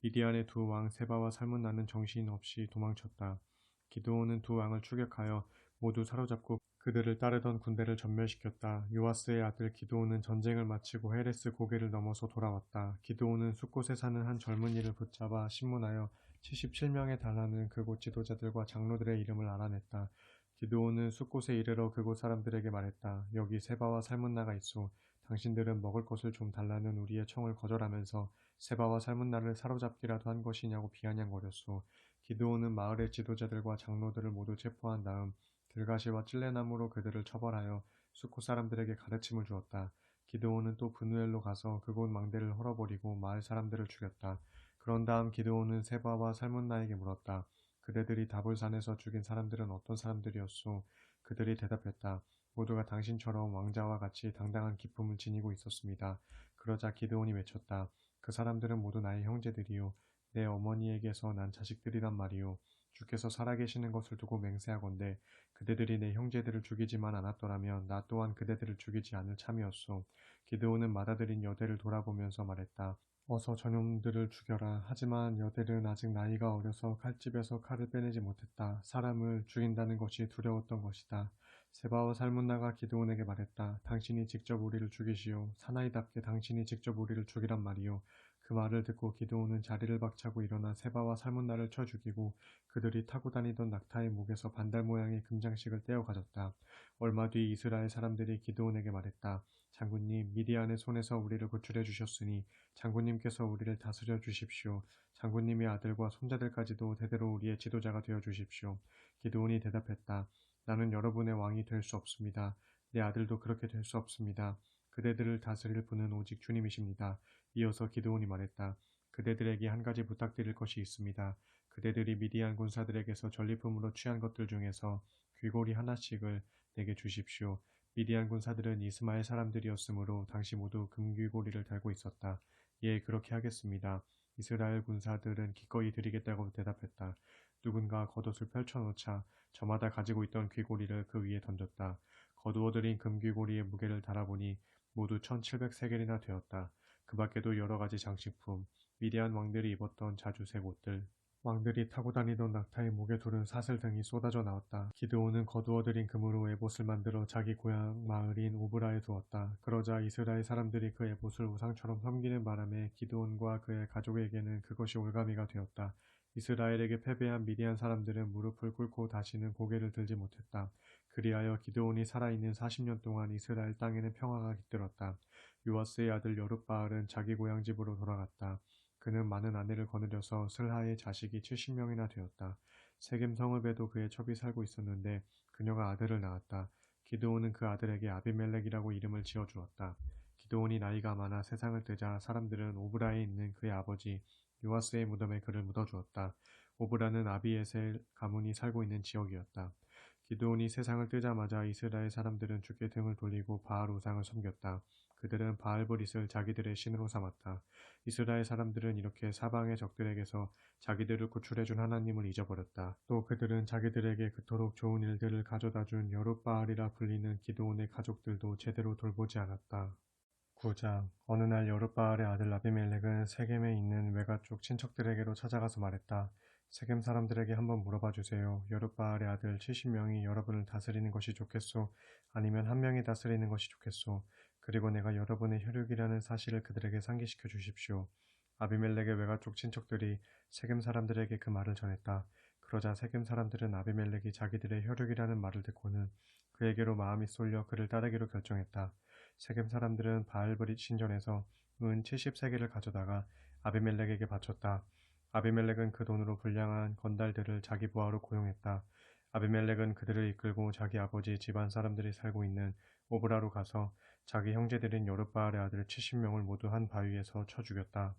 미디안의 두 왕 세바와 살문나는 정신없이 도망쳤다. 기드온은 두 왕을 추격하여 모두 사로잡고 그들을 따르던 군대를 전멸시켰다. 요아스의 아들 기드온은 전쟁을 마치고 헤레스 고개를 넘어서 돌아왔다. 기드온은 숲곳에 사는 한 젊은이를 붙잡아 신문하여 77명에 달하는 그곳 지도자들과 장로들의 이름을 알아냈다. 기드온은 숲곳에 이르러 그곳 사람들에게 말했다. 여기 세바와 살문나가 있소. 당신들은 먹을 것을 좀 달라는 우리의 청을 거절하면서 세바와 살문나를 사로잡기라도 한 것이냐고 비아냥거렸소. 기드온은 마을의 지도자들과 장로들을 모두 체포한 다음 들가시와 찔레나무로 그들을 처벌하여 수코 사람들에게 가르침을 주었다. 기드온은 또 브누엘로 가서 그곳 망대를 헐어버리고 마을 사람들을 죽였다. 그런 다음 기드온은 세바와 살문나에게 물었다. 그대들이 다볼산에서 죽인 사람들은 어떤 사람들이었소? 그들이 대답했다. 모두가 당신처럼 왕자와 같이 당당한 기품을 지니고 있었습니다. 그러자 기드온이 외쳤다. 그 사람들은 모두 나의 형제들이요. 내 어머니에게서 난 자식들이란 말이요. 주께서 살아계시는 것을 두고 맹세하건대 그대들이 내 형제들을 죽이지만 않았더라면 나 또한 그대들을 죽이지 않을 참이었소. 기드온은 맏아들인 여델을 돌아보면서 말했다. 어서 저놈들을 죽여라. 하지만 여델은 아직 나이가 어려서 칼집에서 칼을 빼내지 못했다. 사람을 죽인다는 것이 두려웠던 것이다. 세바와 살문나가 기드온에게 말했다. 당신이 직접 우리를 죽이시오. 사나이답게 당신이 직접 우리를 죽이란 말이오. 그 말을 듣고 기드온은 자리를 박차고 일어나 세바와 살문나를 쳐 죽이고 그들이 타고 다니던 낙타의 목에서 반달 모양의 금장식을 떼어 가졌다. 얼마 뒤 이스라엘 사람들이 기드온에게 말했다. 장군님, 미디안의 손에서 우리를 구출해 주셨으니 장군님께서 우리를 다스려 주십시오. 장군님의 아들과 손자들까지도 대대로 우리의 지도자가 되어 주십시오. 기드온이 대답했다. 나는 여러분의 왕이 될 수 없습니다. 내 아들도 그렇게 될 수 없습니다. 그대들을 다스릴 분은 오직 주님이십니다. 이어서 기드온이 말했다. 그대들에게 한 가지 부탁드릴 것이 있습니다. 그대들이 미디안 군사들에게서 전리품으로 취한 것들 중에서 귀고리 하나씩을 내게 주십시오. 미디안 군사들은 이스마엘 사람들이었으므로 당시 모두 금귀고리를 달고 있었다. 예, 그렇게 하겠습니다. 이스라엘 군사들은 기꺼이 드리겠다고 대답했다. 누군가 겉옷을 펼쳐놓자 저마다 가지고 있던 귀고리를 그 위에 던졌다. 거두어들인 금귀고리의 무게를 달아보니 모두 1700세겔이나 되었다. 그 밖에도 여러 가지 장식품, 미디안 왕들이 입었던 자주색 옷들, 왕들이 타고 다니던 낙타의 목에 두른 사슬 등이 쏟아져 나왔다. 기드온은 거두어들인 금으로 에봇을 만들어 자기 고향 마을인 오브라에 두었다. 그러자 이스라엘 사람들이 그 에봇을 우상처럼 섬기는 바람에 기드온과 그의 가족에게는 그것이 올가미가 되었다. 이스라엘에게 패배한 미디안 사람들은 무릎을 꿇고 다시는 고개를 들지 못했다. 그리하여 기드온이 살아있는 40년 동안 이스라엘 땅에는 평화가 깃들었다. 요아스의 아들 여룻바알은 자기 고향 집으로 돌아갔다. 그는 많은 아내를 거느려서 슬하의 자식이 70명이나 되었다. 세겜 성읍에도 그의 첩이 살고 있었는데 그녀가 아들을 낳았다. 기드온은 그 아들에게 아비멜렉이라고 이름을 지어주었다. 기드온이 나이가 많아 세상을 뜨자 사람들은 오브라에 있는 그의 아버지 요아스의 무덤에 그를 묻어주었다. 오브라는 아비에셀 가문이 살고 있는 지역이었다. 기드온이 세상을 뜨자마자 이스라엘 사람들은 주께 등을 돌리고 바알 우상을 섬겼다. 그들은 바알브릿을 자기들의 신으로 삼았다. 이스라엘 사람들은 이렇게 사방의 적들에게서 자기들을 구출해준 하나님을 잊어버렸다. 또 그들은 자기들에게 그토록 좋은 일들을 가져다준 여룻바알이라 불리는 기드온의 가족들도 제대로 돌보지 않았다. 9장 어느 날 여룻바알의 아들 아비멜렉은 세겜에 있는 외가 쪽 친척들에게로 찾아가서 말했다. 세겜 사람들에게 한번 물어봐 주세요. 여룻바알의 아들 70명이 여러분을 다스리는 것이 좋겠소? 아니면 한 명이 다스리는 것이 좋겠소? 그리고 내가 여러분의 혈육이라는 사실을 그들에게 상기시켜 주십시오. 아비멜렉의 외가 쪽 친척들이 세겜 사람들에게 그 말을 전했다. 그러자 세겜 사람들은 아비멜렉이 자기들의 혈육이라는 말을 듣고는 그에게로 마음이 쏠려 그를 따르기로 결정했다. 세겜 사람들은 바알브릿 신전에서 은 70세겔을 가져다가 아비멜렉에게 바쳤다. 아비멜렉은 그 돈으로 불량한 건달들을 자기 부하로 고용했다. 아비멜렉은 그들을 이끌고 자기 아버지 집안 사람들이 살고 있는 오브라로 가서 자기 형제들인 여룻바알의 아들 70명을 모두 한 바위에서 쳐 죽였다.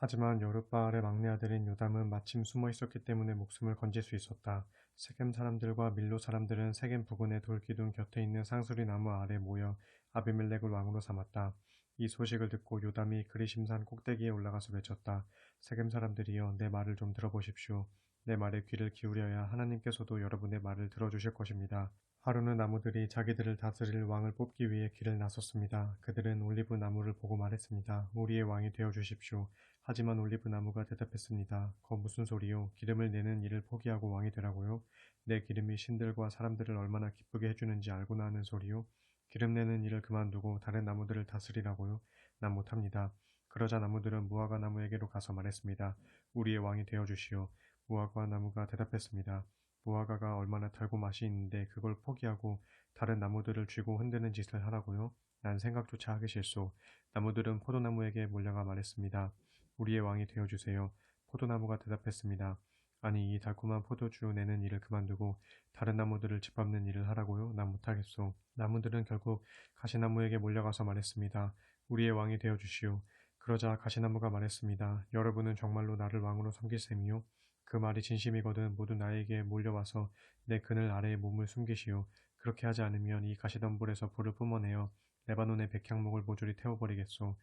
하지만 여룻바알의 막내 아들인 요담은 마침 숨어 있었기 때문에 목숨을 건질 수 있었다. 세겜 사람들과 밀로 사람들은 세겜 부근의 돌기둥 곁에 있는 상수리 나무 아래 모여 아비멜렉을 왕으로 삼았다. 이 소식을 듣고 요담이 그리심산 꼭대기에 올라가서 외쳤다. 세겜 사람들이여, 내 말을 좀 들어보십시오. 내 말에 귀를 기울여야 하나님께서도 여러분의 말을 들어주실 것입니다. 하루는 나무들이 자기들을 다스릴 왕을 뽑기 위해 길을 나섰습니다. 그들은 올리브 나무를 보고 말했습니다. 우리의 왕이 되어 주십시오. 하지만 올리브 나무가 대답했습니다. 거 무슨 소리요? 기름을 내는 일을 포기하고 왕이 되라고요? 내 기름이 신들과 사람들을 얼마나 기쁘게 해주는지 알고나 하는 소리요? 기름 내는 일을 그만두고 다른 나무들을 다스리라고요? 난 못합니다. 그러자 나무들은 무화과 나무에게로 가서 말했습니다. 우리의 왕이 되어 주시오. 무화과 나무가 대답했습니다. 무화과가 얼마나 달고 맛이 있는데 그걸 포기하고 다른 나무들을 쥐고 흔드는 짓을 하라고요? 난 생각조차 하기 싫소. 나무들은 포도나무에게 몰려가 말했습니다. 우리의 왕이 되어주세요. 포도나무가 대답했습니다. 아니, 이 달콤한 포도주 내는 일을 그만두고 다른 나무들을 짓밟는 일을 하라고요? 난 못하겠소. 나무들은 결국 가시나무에게 몰려가서 말했습니다. 우리의 왕이 되어주시오. 그러자 가시나무가 말했습니다. 여러분은 정말로 나를 왕으로 섬길 셈이요? 그 말이 진심이거든 모두 나에게 몰려와서 내 그늘 아래에 몸을 숨기시오. 그렇게 하지 않으면 이 가시덤불에서 불을 뿜어내어 레바논의 백향목을 모조리 태워버리겠소.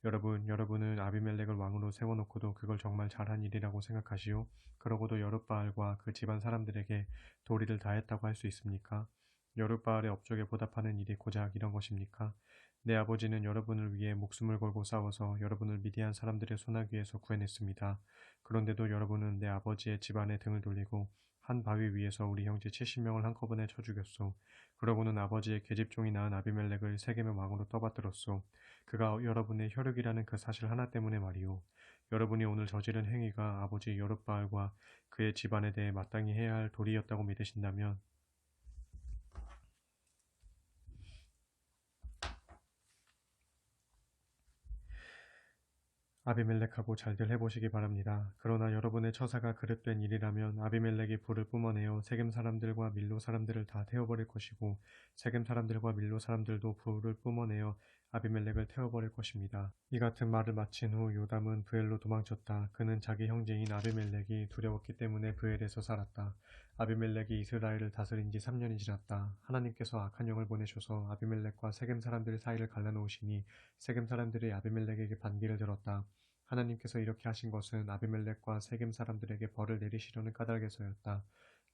여러분은 아비멜렉을 왕으로 세워놓고도 그걸 정말 잘한 일이라고 생각하시오? 그러고도 여룻바알과 그 집안 사람들에게 도리를 다했다고 할 수 있습니까? 여룻바알의 업적에 보답하는 일이 고작 이런 것입니까? 내 아버지는 여러분을 위해 목숨을 걸고 싸워서 여러분을 미디안 사람들의 소나기에서 구해냈습니다. 그런데도 여러분은 내 아버지의 집안에 등을 돌리고 한 바위 위에서 우리 형제 70명을 한꺼번에 쳐 죽였소. 그러고는 아버지의 계집종이 낳은 아비멜렉을 세겜의 왕으로 떠받들었소. 그가 여러분의 혈육이라는 그 사실 하나 때문에 말이오. 여러분이 오늘 저지른 행위가 아버지 여룻바알과 그의 집안에 대해 마땅히 해야 할 도리였다고 믿으신다면 아비멜렉하고 잘들 해보시기 바랍니다. 그러나 여러분의 처사가 그릇된 일이라면 아비멜렉이 불을 뿜어내어 세겜 사람들과 밀로 사람들을 다 태워버릴 것이고 세겜 사람들과 밀로 사람들도 불을 뿜어내어 아비멜렉을 태워버릴 것입니다. 이 같은 말을 마친 후 요담은 브엘로 도망쳤다. 그는 자기 형제인 아비멜렉이 두려웠기 때문에 브엘에서 살았다. 아비멜렉이 이스라엘을 다스린 지 3년이 지났다. 하나님께서 악한 영을 보내셔서 아비멜렉과 세겜 사람들 사이를 갈라놓으시니 세겜 사람들이 아비멜렉에게 반기를 들었다. 하나님께서 이렇게 하신 것은 아비멜렉과 세겜 사람들에게 벌을 내리시려는 까닭에서였다.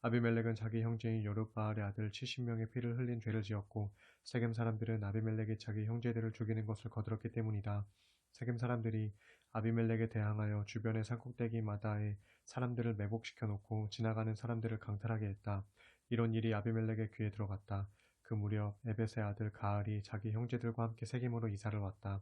아비멜렉은 자기 형제인 여룻바알의 아들 70명의 피를 흘린 죄를 지었고 세겜 사람들은 아비멜렉이 자기 형제들을 죽이는 것을 거들었기 때문이다. 세겜 사람들이 아비멜렉에 대항하여 주변의 산꼭대기마다에 사람들을 매복시켜 놓고 지나가는 사람들을 강탈하게 했다. 이런 일이 아비멜렉의 귀에 들어갔다. 그 무렵 에벳의 아들 가알이 자기 형제들과 함께 세겜으로 이사를 왔다.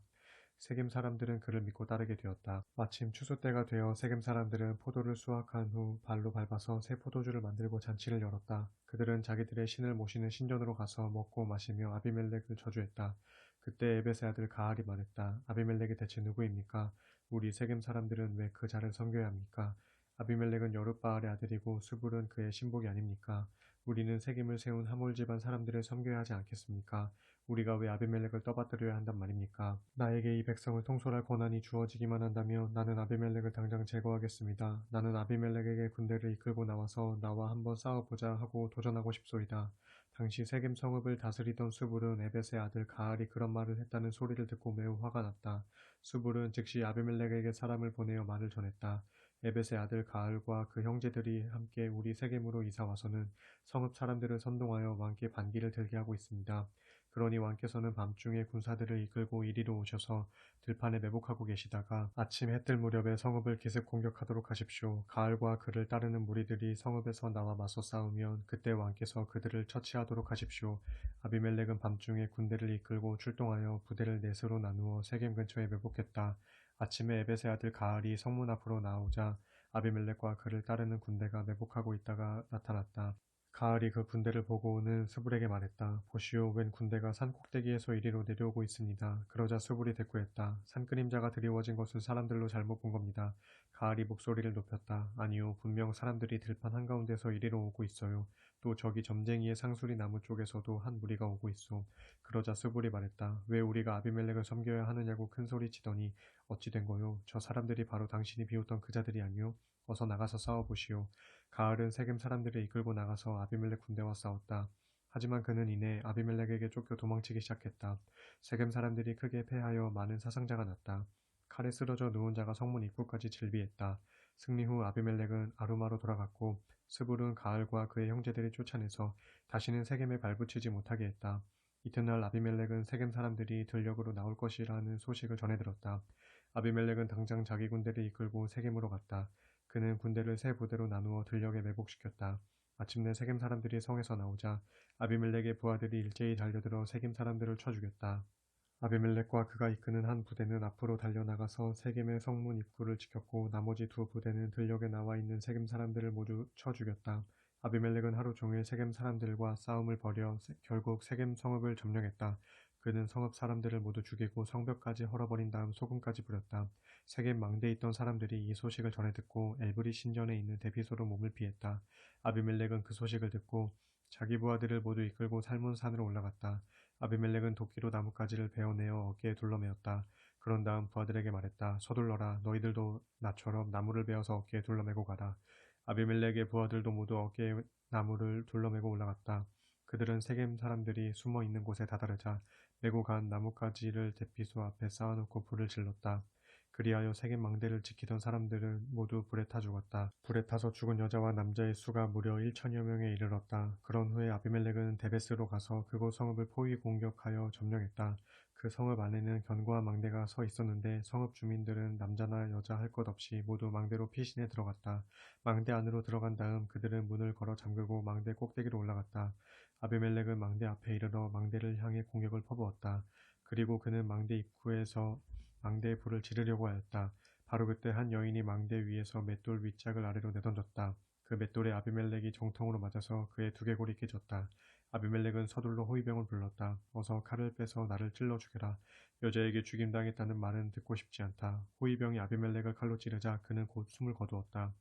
세겜 사람들은 그를 믿고 따르게 되었다. 마침 추수 때가 되어 세겜 사람들은 포도를 수확한 후 발로 밟아서 새 포도주를 만들고 잔치를 열었다. 그들은 자기들의 신을 모시는 신전으로 가서 먹고 마시며 아비멜렉을 저주했다. 그때 에벳의 아들 가알이 말했다. 아비멜렉이 대체 누구입니까? 우리 세겜 사람들은 왜 그 자를 섬겨야 합니까? 아비멜렉은 여룻바알의 아들이고 수불은 그의 신복이 아닙니까? 우리는 세겜을 세운 하몰 집안 사람들을 섬겨야 하지 않겠습니까? 우리가 왜 아비멜렉을 떠받들여야 한단 말입니까? 나에게 이 백성을 통솔할 권한이 주어지기만 한다면 나는 아비멜렉을 당장 제거하겠습니다. 나는 아비멜렉에게 군대를 이끌고 나와서 나와 한번 싸워보자 하고 도전하고 싶소이다. 당시 세겜 성읍을 다스리던 수불은 에벳의 아들 가알이 그런 말을 했다는 소리를 듣고 매우 화가 났다. 수불은 즉시 아비멜렉에게 사람을 보내어 말을 전했다. 에벳의 아들 가알과 그 형제들이 함께 우리 세겜으로 이사와서는 성읍 사람들을 선동하여 왕께 반기를 들게 하고 있습니다. 그러니 왕께서는 밤중에 군사들을 이끌고 이리로 오셔서 들판에 매복하고 계시다가 아침 해뜰 무렵에 성읍을 기습 공격하도록 하십시오. 가을과 그를 따르는 무리들이 성읍에서 나와 맞서 싸우면 그때 왕께서 그들을 처치하도록 하십시오. 아비멜렉은 밤중에 군대를 이끌고 출동하여 부대를 넷으로 나누어 세겜 근처에 매복했다. 아침에 에벳의 아들 가을이 성문 앞으로 나오자 아비멜렉과 그를 따르는 군대가 매복하고 있다가 나타났다. 가을이 그 군대를 보고 오는 스불에게 말했다. 보시오, 웬 군대가 산 꼭대기에서 이리로 내려오고 있습니다. 그러자 스불이 대꾸했다. 산 그림자가 드리워진 것을 사람들로 잘못 본 겁니다. 가을이 목소리를 높였다. 아니요, 분명 사람들이 들판 한가운데서 이리로 오고 있어요. 또 저기 점쟁이의 상수리 나무 쪽에서도 한 무리가 오고 있소. 그러자 스불이 말했다. 왜 우리가 아비멜렉을 섬겨야 하느냐고 큰 소리 치더니 어찌 된 거요? 저 사람들이 바로 당신이 비웃던 그 자들이 아니요? 어서 나가서 싸워보시오. 가을은 세겜 사람들을 이끌고 나가서 아비멜렉 군대와 싸웠다. 하지만 그는 이내 아비멜렉에게 쫓겨 도망치기 시작했다. 세겜 사람들이 크게 패하여 많은 사상자가 났다. 칼에 쓰러져 누운 자가 성문 입구까지 질비했다. 승리 후 아비멜렉은 아루마로 돌아갔고 스불은 가을과 그의 형제들이 쫓아내서 다시는 세겜에 발붙이지 못하게 했다. 이튿날 아비멜렉은 세겜 사람들이 들녘으로 나올 것이라는 소식을 전해 들었다. 아비멜렉은 당장 자기 군대를 이끌고 세겜으로 갔다. 그는 군대를 세 부대로 나누어 들녘에 매복시켰다. 마침내 세겜 사람들이 성에서 나오자 아비멜렉의 부하들이 일제히 달려들어 세겜 사람들을 쳐 죽였다. 아비멜렉과 그가 이끄는 한 부대는 앞으로 달려나가서 세겜의 성문 입구를 지켰고 나머지 두 부대는 들녘에 나와 있는 세겜 사람들을 모두 쳐 죽였다. 아비멜렉은 하루 종일 세겜 사람들과 싸움을 벌여 결국 세겜 성읍을 점령했다. 그는 성읍 사람들을 모두 죽이고 성벽까지 헐어버린 다음 소금까지 뿌렸다. 세겜 망대에 있던 사람들이 이 소식을 전해 듣고 엘브리 신전에 있는 대피소로 몸을 피했다. 아비멜렉은 그 소식을 듣고 자기 부하들을 모두 이끌고 살문산으로 올라갔다. 아비멜렉은 도끼로 나뭇가지를 베어내어 어깨에 둘러매었다. 그런 다음 부하들에게 말했다. 서둘러라. 너희들도 나처럼 나무를 베어서 어깨에 둘러매고 가라. 아비멜렉의 부하들도 모두 어깨에 나무를 둘러매고 올라갔다. 그들은 세겜 사람들이 숨어 있는 곳에 다다르자 메고 간 나뭇가지를 대피소 앞에 쌓아놓고 불을 질렀다. 그리하여 세겜 망대를 지키던 사람들은 모두 불에 타 죽었다. 불에 타서 죽은 여자와 남자의 수가 무려 1천여 명에 이르렀다. 그런 후에 아비멜렉은 데베스로 가서 그곳 성읍을 포위 공격하여 점령했다. 그 성읍 안에는 견고한 망대가 서 있었는데 성읍 주민들은 남자나 여자 할 것 없이 모두 망대로 피신해 들어갔다. 망대 안으로 들어간 다음 그들은 문을 걸어 잠그고 망대 꼭대기로 올라갔다. 아비멜렉은 망대 앞에 이르러 망대를 향해 공격을 퍼부었다. 그리고 그는 망대 입구에서 망대에 불을 지르려고 하였다. 바로 그때 한 여인이 망대 위에서 맷돌 윗짝을 아래로 내던졌다. 그 맷돌에 아비멜렉이 정통으로 맞아서 그의 두개골이 깨졌다. 아비멜렉은 서둘러 호위병을 불렀다. 어서 칼을 빼서 나를 찔러 죽여라. 여자에게 죽임당했다는 말은 듣고 싶지 않다. 호위병이 아비멜렉을 칼로 찌르자 그는 곧 숨을 거두었다.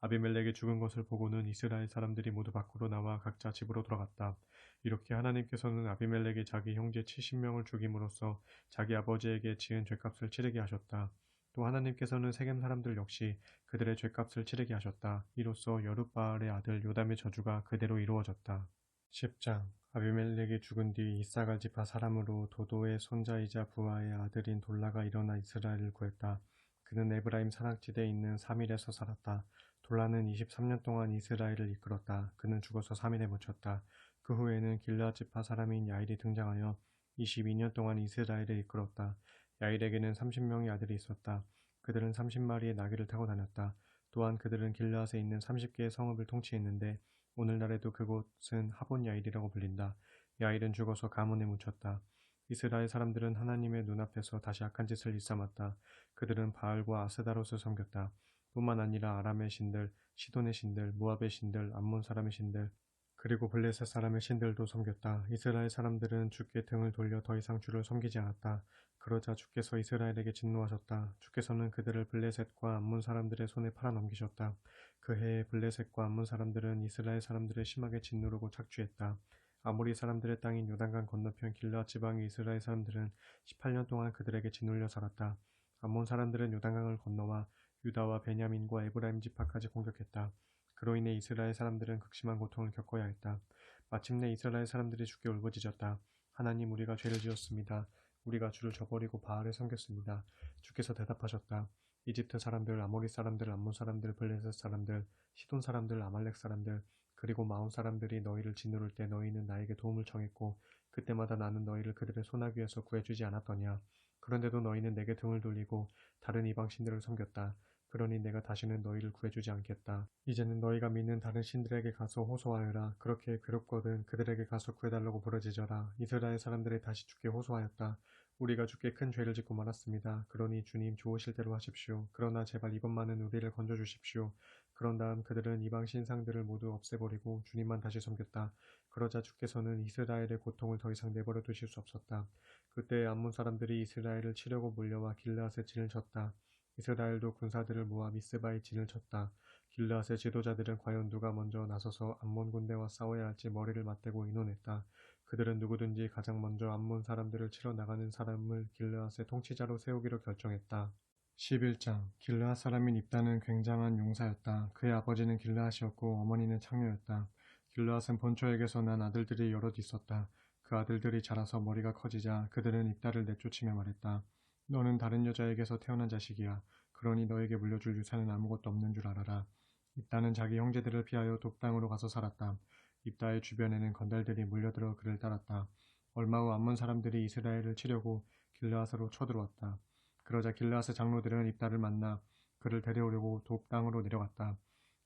아비멜렉이 죽은 것을 보고는 이스라엘 사람들이 모두 밖으로 나와 각자 집으로 돌아갔다. 이렇게 하나님께서는 아비멜렉이 자기 형제 70명을 죽임으로써 자기 아버지에게 지은 죄값을 치르게 하셨다. 또 하나님께서는 세겜 사람들 역시 그들의 죄값을 치르게 하셨다. 이로써 여룻바알의 아들 요담의 저주가 그대로 이루어졌다. 10장 아비멜렉이 죽은 뒤 이사갈 지파 사람으로 도도의 손자이자 부하의 아들인 돌라가 일어나 이스라엘을 구했다. 그는 에브라임 산악지대에 있는 사밀에서 살았다. 돌라는 23년 동안 이스라엘을 이끌었다. 그는 죽어서 사밀에 묻혔다. 그 후에는 길르앗 지파 사람인 야일이 등장하여 22년 동안 이스라엘을 이끌었다. 야일에게는 30명의 아들이 있었다. 그들은 30마리의 나귀를 타고 다녔다. 또한 그들은 길르앗에 있는 30개의 성읍을 통치했는데 오늘날에도 그곳은 하본 야일이라고 불린다. 야일은 죽어서 가문에 묻혔다. 이스라엘 사람들은 하나님의 눈앞에서 다시 악한 짓을 일삼았다. 그들은 바알과 아스다롯을 섬겼다. 뿐만 아니라 아람의 신들, 시돈의 신들, 모압의 신들, 암몬 사람의 신들, 그리고 블레셋 사람의 신들도 섬겼다. 이스라엘 사람들은 주께 등을 돌려 더 이상 주를 섬기지 않았다. 그러자 주께서 이스라엘에게 진노하셨다. 주께서는 그들을 블레셋과 암몬 사람들의 손에 팔아넘기셨다. 그 해에 블레셋과 암몬 사람들은 이스라엘 사람들을 심하게 짓누르고 착취했다. 아모리 사람들의 땅인 요단강 건너편 길르앗 지방의 이스라엘 사람들은 18년 동안 그들에게 짓눌려 살았다. 암몬 사람들은 요단강을 건너와 유다와 베냐민과 에브라임 지파까지 공격했다. 그로 인해 이스라엘 사람들은 극심한 고통을 겪어야 했다. 마침내 이스라엘 사람들이 주께 울부짖었다. 하나님, 우리가 죄를 지었습니다. 우리가 주를 저버리고 바알을 섬겼습니다. 주께서 대답하셨다. 이집트 사람들, 아모리 사람들, 암몬 사람들, 블레셋 사람들, 시돈 사람들, 아말렉 사람들, 그리고 마온 사람들이 너희를 짓누를 때 너희는 나에게 도움을 청했고 그때마다 나는 너희를 그들의 소나기에서 구해주지 않았더냐. 그런데도 너희는 내게 등을 돌리고 다른 이방 신들을 섬겼다. 그러니 내가 다시는 너희를 구해주지 않겠다. 이제는 너희가 믿는 다른 신들에게 가서 호소하여라. 그렇게 괴롭거든 그들에게 가서 구해달라고 부르짖어라. 이스라엘 사람들이 다시 주께 호소하였다. 우리가 주께 큰 죄를 짓고 말았습니다. 그러니 주님 좋으실 대로 하십시오. 그러나 제발 이번만은 우리를 건져주십시오. 그런 다음 그들은 이방 신상들을 모두 없애버리고 주님만 다시 섬겼다. 그러자 주께서는 이스라엘의 고통을 더 이상 내버려 두실 수 없었다. 그때 암몬 사람들이 이스라엘을 치려고 몰려와 길르앗에 진을 쳤다. 이스라엘도 군사들을 모아 미스바에 진을 쳤다. 길르앗의 지도자들은 과연 누가 먼저 나서서 암몬 군대와 싸워야 할지 머리를 맞대고 의논했다. 그들은 누구든지 가장 먼저 암몬 사람들을 치러 나가는 사람을 길르앗의 통치자로 세우기로 결정했다. 11장 길르앗 사람인 입다는 굉장한 용사였다. 그의 아버지는 길르앗이었고 어머니는 창녀였다. 길르앗은 본초에게서 난 아들들이 여럿 있었다. 그 아들들이 자라서 머리가 커지자 그들은 입다를 내쫓으며 말했다. 너는 다른 여자에게서 태어난 자식이야. 그러니 너에게 물려줄 유산은 아무것도 없는 줄 알아라. 입다는 자기 형제들을 피하여 돕당으로 가서 살았다. 입다의 주변에는 건달들이 몰려들어 그를 따랐다. 얼마 후 암몬 사람들이 이스라엘을 치려고 길르앗으로 쳐들어왔다. 그러자 길르앗의 장로들은 입다를 만나 그를 데려오려고 돕 땅으로 내려갔다.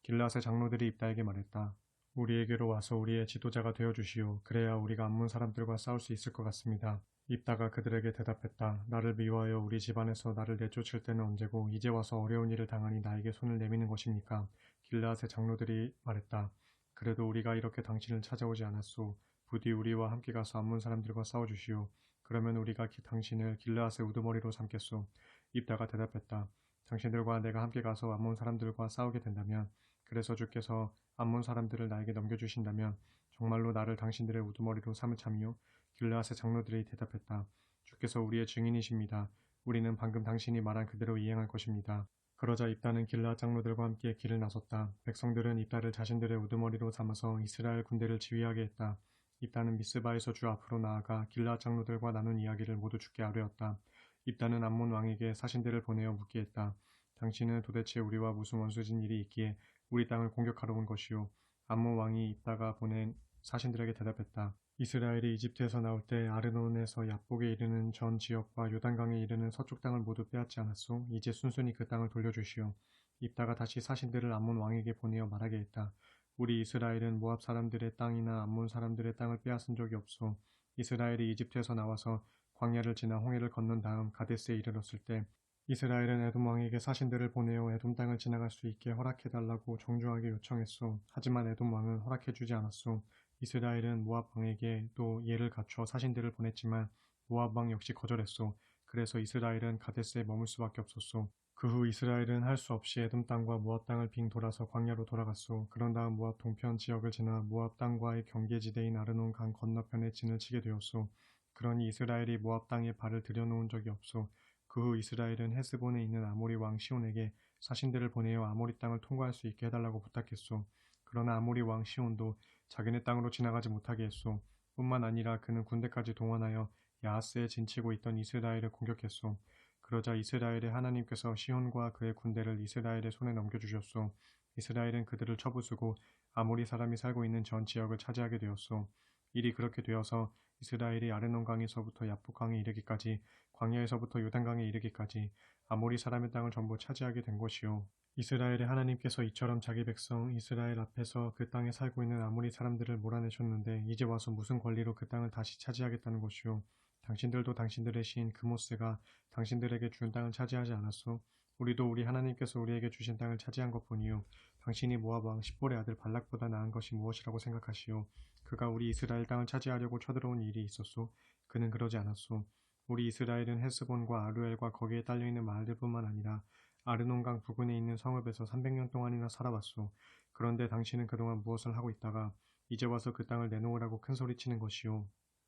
길르앗의 장로들이 입다에게 말했다. 우리에게로 와서 우리의 지도자가 되어주시오. 그래야 우리가 암몬 사람들과 싸울 수 있을 것 같습니다. 입다가 그들에게 대답했다. 나를 미워하여 우리 집안에서 나를 내쫓을 때는 언제고 이제 와서 어려운 일을 당하니 나에게 손을 내미는 것입니까? 길르앗의 장로들이 말했다. 그래도 우리가 이렇게 당신을 찾아오지 않았소. 부디 우리와 함께 가서 암몬 사람들과 싸워주시오. 그러면 우리가 당신을 길르앗의 우두머리로 삼겠소. 입다가 대답했다. 당신들과 내가 함께 가서 암몬 사람들과 싸우게 된다면, 그래서 주께서 암몬 사람들을 나에게 넘겨주신다면 정말로 나를 당신들의 우두머리로 삼을 참이요? 길르앗의 장로들이 대답했다. 주께서 우리의 증인이십니다. 우리는 방금 당신이 말한 그대로 이행할 것입니다. 그러자 입다는 길르앗 장로들과 함께 길을 나섰다. 백성들은 입다를 자신들의 우두머리로 삼아서 이스라엘 군대를 지휘하게 했다. 입다는 미스바에서 주 앞으로 나아가 길르앗 장로들과 나눈 이야기를 모두 주께 아뢰었다. 입다는 암몬 왕에게 사신들을 보내어 묻게 했다. 당신은 도대체 우리와 무슨 원수진 일이 있기에 우리 땅을 공격하러 온 것이오. 암몬 왕이 입다가 보낸 사신들에게 대답했다. 이스라엘이 이집트에서 나올 때 아르논에서 야복에 이르는 전 지역과 요단강에 이르는 서쪽 땅을 모두 빼앗지 않았소? 이제 순순히 그 땅을 돌려주시오. 입다가 다시 사신들을 암몬 왕에게 보내어 말하게 했다. 우리 이스라엘은 모압 사람들의 땅이나 암몬 사람들의 땅을 빼앗은 적이 없소. 이스라엘이 이집트에서 나와서 광야를 지나 홍해를 건넌 다음 가데스에 이르렀을 때 이스라엘은 에돔 왕에게 사신들을 보내어 에돔 땅을 지나갈 수 있게 허락해달라고 정중하게 요청했소. 하지만 에돔 왕은 허락해주지 않았소. 이스라엘은 모압 왕에게 또 예를 갖춰 사신들을 보냈지만 모압 왕 역시 거절했소. 그래서 이스라엘은 가데스에 머물 수밖에 없었소. 그 후 이스라엘은 할 수 없이 에돔 땅과 모압 땅을 빙 돌아서 광야로 돌아갔소. 그런 다음 모압 동편 지역을 지나 모압 땅과의 경계지대인 아르논 강 건너편에 진을 치게 되었소. 그러니 이스라엘이 모압 땅에 발을 들여놓은 적이 없소. 그 후 이스라엘은 헤스본에 있는 아모리 왕 시온에게 사신들을 보내어 아모리 땅을 통과할 수 있게 해달라고 부탁했소. 그러나 아모리 왕 시온도 자기네 땅으로 지나가지 못하게 했소. 뿐만 아니라 그는 군대까지 동원하여 야하스에 진치고 있던 이스라엘을 공격했소. 그러자 이스라엘의 하나님께서 시온과 그의 군대를 이스라엘의 손에 넘겨주셨소. 이스라엘은 그들을 쳐부수고 아모리 사람이 살고 있는 전 지역을 차지하게 되었소. 일이 그렇게 되어서 이스라엘이 아르논 강에서부터 야복 강에 이르기까지 광야에서부터 요단강에 이르기까지 아모리 사람의 땅을 전부 차지하게 된 것이요. 이스라엘의 하나님께서 이처럼 자기 백성 이스라엘 앞에서 그 땅에 살고 있는 아모리 사람들을 몰아내셨는데 이제 와서 무슨 권리로 그 땅을 다시 차지하겠다는 것이요. 당신들도 당신들의 시인 그모스가 당신들에게 준 땅을 차지하지 않았소. 우리도 우리 하나님께서 우리에게 주신 땅을 차지한 것뿐이요. 당신이 모압 왕 십볼의 아들 발락보다 나은 것이 무엇이라고 생각하시오. 그가 우리 이스라엘 땅을 차지하려고 쳐들어온 일이 있었소. 그는 그러지 않았소. 우리 이스라엘은 헤스본과 아루엘과 거기에 딸려있는 마을들뿐만 아니라 아르논강 부근에 있는 성읍에서 300년 동안이나 살아왔소. 그런데 당신은 그동안 무엇을 하고 있다가 이제 와서 그 땅을 내놓으라고 큰소리치는 것이오.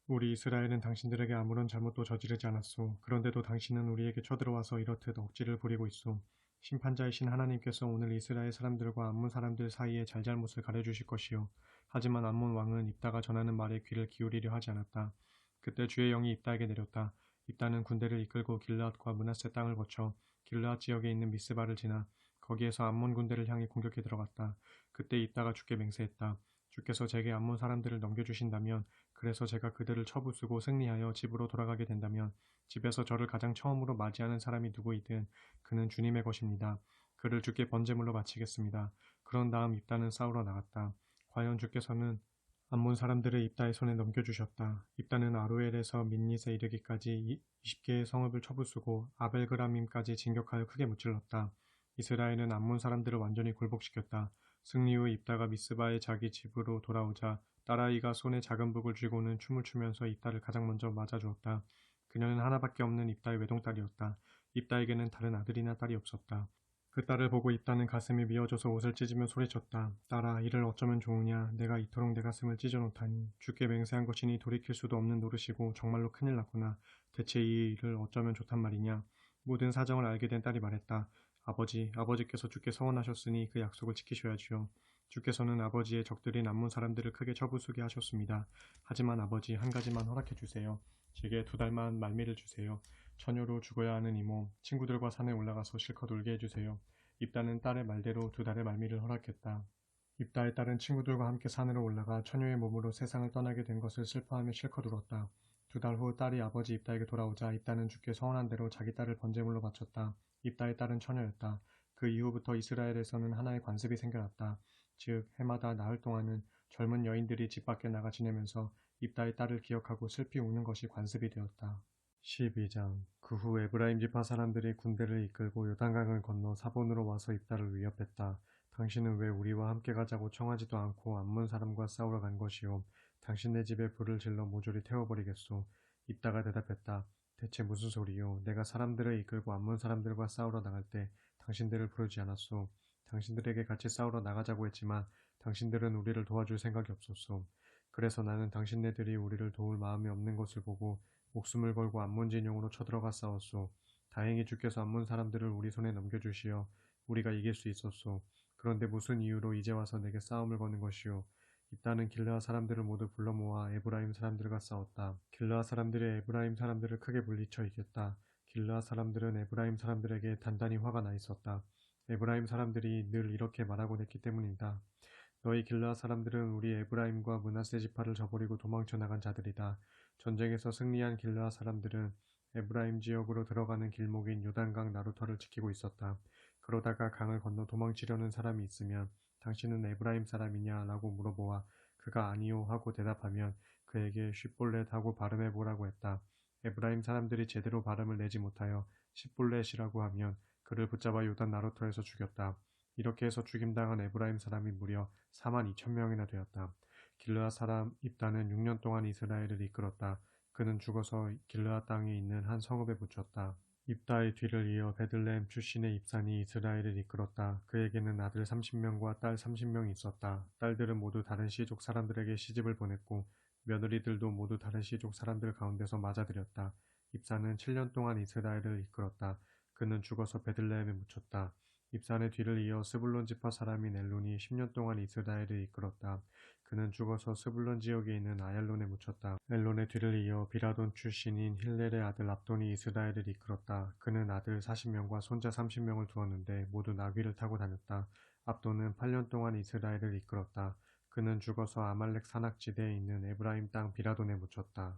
우리 이스라엘은 당신들에게 아무런 잘못도 저지르지 않았소. 그런데도 당신은 우리에게 쳐들어와서 이렇듯 억지를 부리고 있소. 심판자이신 하나님께서 오늘 이스라엘 사람들과 암몬 사람들 사이의 잘잘못을 가려주실 것이요. 하지만 암몬 왕은 입다가 전하는 말에 귀를 기울이려 하지 않았다. 그때 주의 영이 입다에게 내렸다. 입다는 군대를 이끌고 길르앗과 므낫세 땅을 거쳐 길르앗 지역에 있는 미스바를 지나 거기에서 암몬 군대를 향해 공격해 들어갔다. 그때 입다가 주께 맹세했다. 주께서 제게 암몬 사람들을 넘겨주신다면, 그래서 제가 그들을 쳐부수고 승리하여 집으로 돌아가게 된다면 집에서 저를 가장 처음으로 맞이하는 사람이 누구이든 그는 주님의 것입니다. 그를 주께 번제물로 바치겠습니다. 그런 다음 입다는 싸우러 나갔다. 과연 주께서는 암몬 사람들을 입다의 손에 넘겨주셨다. 입다는 아로엘에서 민닛에 이르기까지 20개의 성읍을 쳐부수고 아벨그라밈까지 진격하여 크게 무찔렀다. 이스라엘은 암몬 사람들을 완전히 굴복시켰다. 승리 후 입다가 미스바의 자기 집으로 돌아오자 딸아이가 손에 작은 북을 쥐고는 춤을 추면서 입다를 가장 먼저 맞아주었다. 그녀는 하나밖에 없는 입다의 외동딸이었다. 입다에게는 다른 아들이나 딸이 없었다. 그 딸을 보고 입다는 가슴이 미어져서 옷을 찢으며 소리쳤다. 딸아, 이를 어쩌면 좋으냐. 내가 이토록 내 가슴을 찢어놓다니. 주께 맹세한 것이니 돌이킬 수도 없는 노릇이고 정말로 큰일 났구나. 대체 이 일을 어쩌면 좋단 말이냐. 모든 사정을 알게 된 딸이 말했다. 아버지께서 주께 서원하셨으니 그 약속을 지키셔야지요. 주께서는 아버지의 적들인 암몬 사람들을 크게 쳐부수게 하셨습니다. 하지만 아버지, 한 가지만 허락해 주세요. 제게 2달만 말미를 주세요. 처녀로 죽어야 하는 이모, 친구들과 산에 올라가서 실컷 울게 해주세요. 입다는 딸의 말대로 2달의 말미를 허락했다. 입다의 딸은 친구들과 함께 산으로 올라가 처녀의 몸으로 세상을 떠나게 된 것을 슬퍼하며 실컷 울었다. 2달 후 딸이 아버지 입다에게 돌아오자 입다는 주께 서원한 대로 자기 딸을 번제물로 바쳤다. 입다의 딸은 처녀였다. 그 이후부터 이스라엘에서는 하나의 관습이 생겨났다. 즉, 해마다 나흘 동안은 젊은 여인들이 집 밖에 나가 지내면서 입다의 딸을 기억하고 슬피 우는 것이 관습이 되었다. 12장. 그 후 에브라임 지파 사람들이 군대를 이끌고 요단강을 건너 사본으로 와서 입다를 위협했다. 당신은 왜 우리와 함께 가자고 청하지도 않고 암몬 사람과 싸우러 간 것이오. 당신네 집에 불을 질러 모조리 태워버리겠소. 입다가 대답했다. 대체 무슨 소리요. 내가 사람들을 이끌고 암몬 사람들과 싸우러 나갈 때 당신들을 부르지 않았소. 당신들에게 같이 싸우러 나가자고 했지만 당신들은 우리를 도와줄 생각이 없었소. 그래서 나는 당신네들이 우리를 도울 마음이 없는 것을 보고 목숨을 걸고 암몬 진영으로 쳐들어가 싸웠소. 다행히 주께서 암몬 사람들을 우리 손에 넘겨주시어 우리가 이길 수 있었소. 그런데 무슨 이유로 이제 와서 내게 싸움을 거는 것이오. 입다는 길르앗 사람들을 모두 불러 모아 에브라임 사람들과 싸웠다. 길르앗 사람들이 에브라임 사람들을 크게 물리쳐 이겼다. 길르앗 사람들은 에브라임 사람들에게 단단히 화가 나 있었다. 에브라임 사람들이 늘 이렇게 말하곤 했기 때문이다. 너희 길르앗 사람들은 우리 에브라임과 므낫세 지파를 저버리고 도망쳐 나간 자들이다. 전쟁에서 승리한 길르앗 사람들은 에브라임 지역으로 들어가는 길목인 요단강 나루터를 지키고 있었다. 그러다가 강을 건너 도망치려는 사람이 있으면 당신은 에브라임 사람이냐 라고 물어보아 그가 아니요 하고 대답하면 그에게 쉿볼렛 하고 발음해 보라고 했다. 에브라임 사람들이 제대로 발음을 내지 못하여 십볼렛이라고 하면 그를 붙잡아 요단 나루터에서 죽였다. 이렇게 해서 죽임당한 에브라임 사람이 무려 42,000명이나 되었다. 길르앗 사람 입다는 6년 동안 이스라엘을 이끌었다. 그는 죽어서 길르앗 땅에 있는 한 성읍에 묻혔다. 입다의 뒤를 이어 베들레헴 출신의 입산이 이스라엘을 이끌었다. 그에게는 아들 30명과 딸 30명이 있었다. 딸들은 모두 다른 시족 사람들에게 시집을 보냈고 며느리들도 모두 다른 시족 사람들 가운데서 맞아들였다. 입산은 7년 동안 이스라엘을 이끌었다. 그는 죽어서 베들레헴에 묻혔다. 입산의 뒤를 이어 스불론 지파 사람인 엘론이 10년 동안 이스라엘을 이끌었다. 그는 죽어서 스불론 지역에 있는 아얄론에 묻혔다. 엘론의 뒤를 이어 비라돈 출신인 힐렐의 아들 압돈이 이스라엘을 이끌었다. 그는 아들 40명과 손자 30명을 두었는데 모두 나귀를 타고 다녔다. 압돈은 8년 동안 이스라엘을 이끌었다. 그는 죽어서 아말렉 산악지대에 있는 에브라임 땅 비라돈에 묻혔다.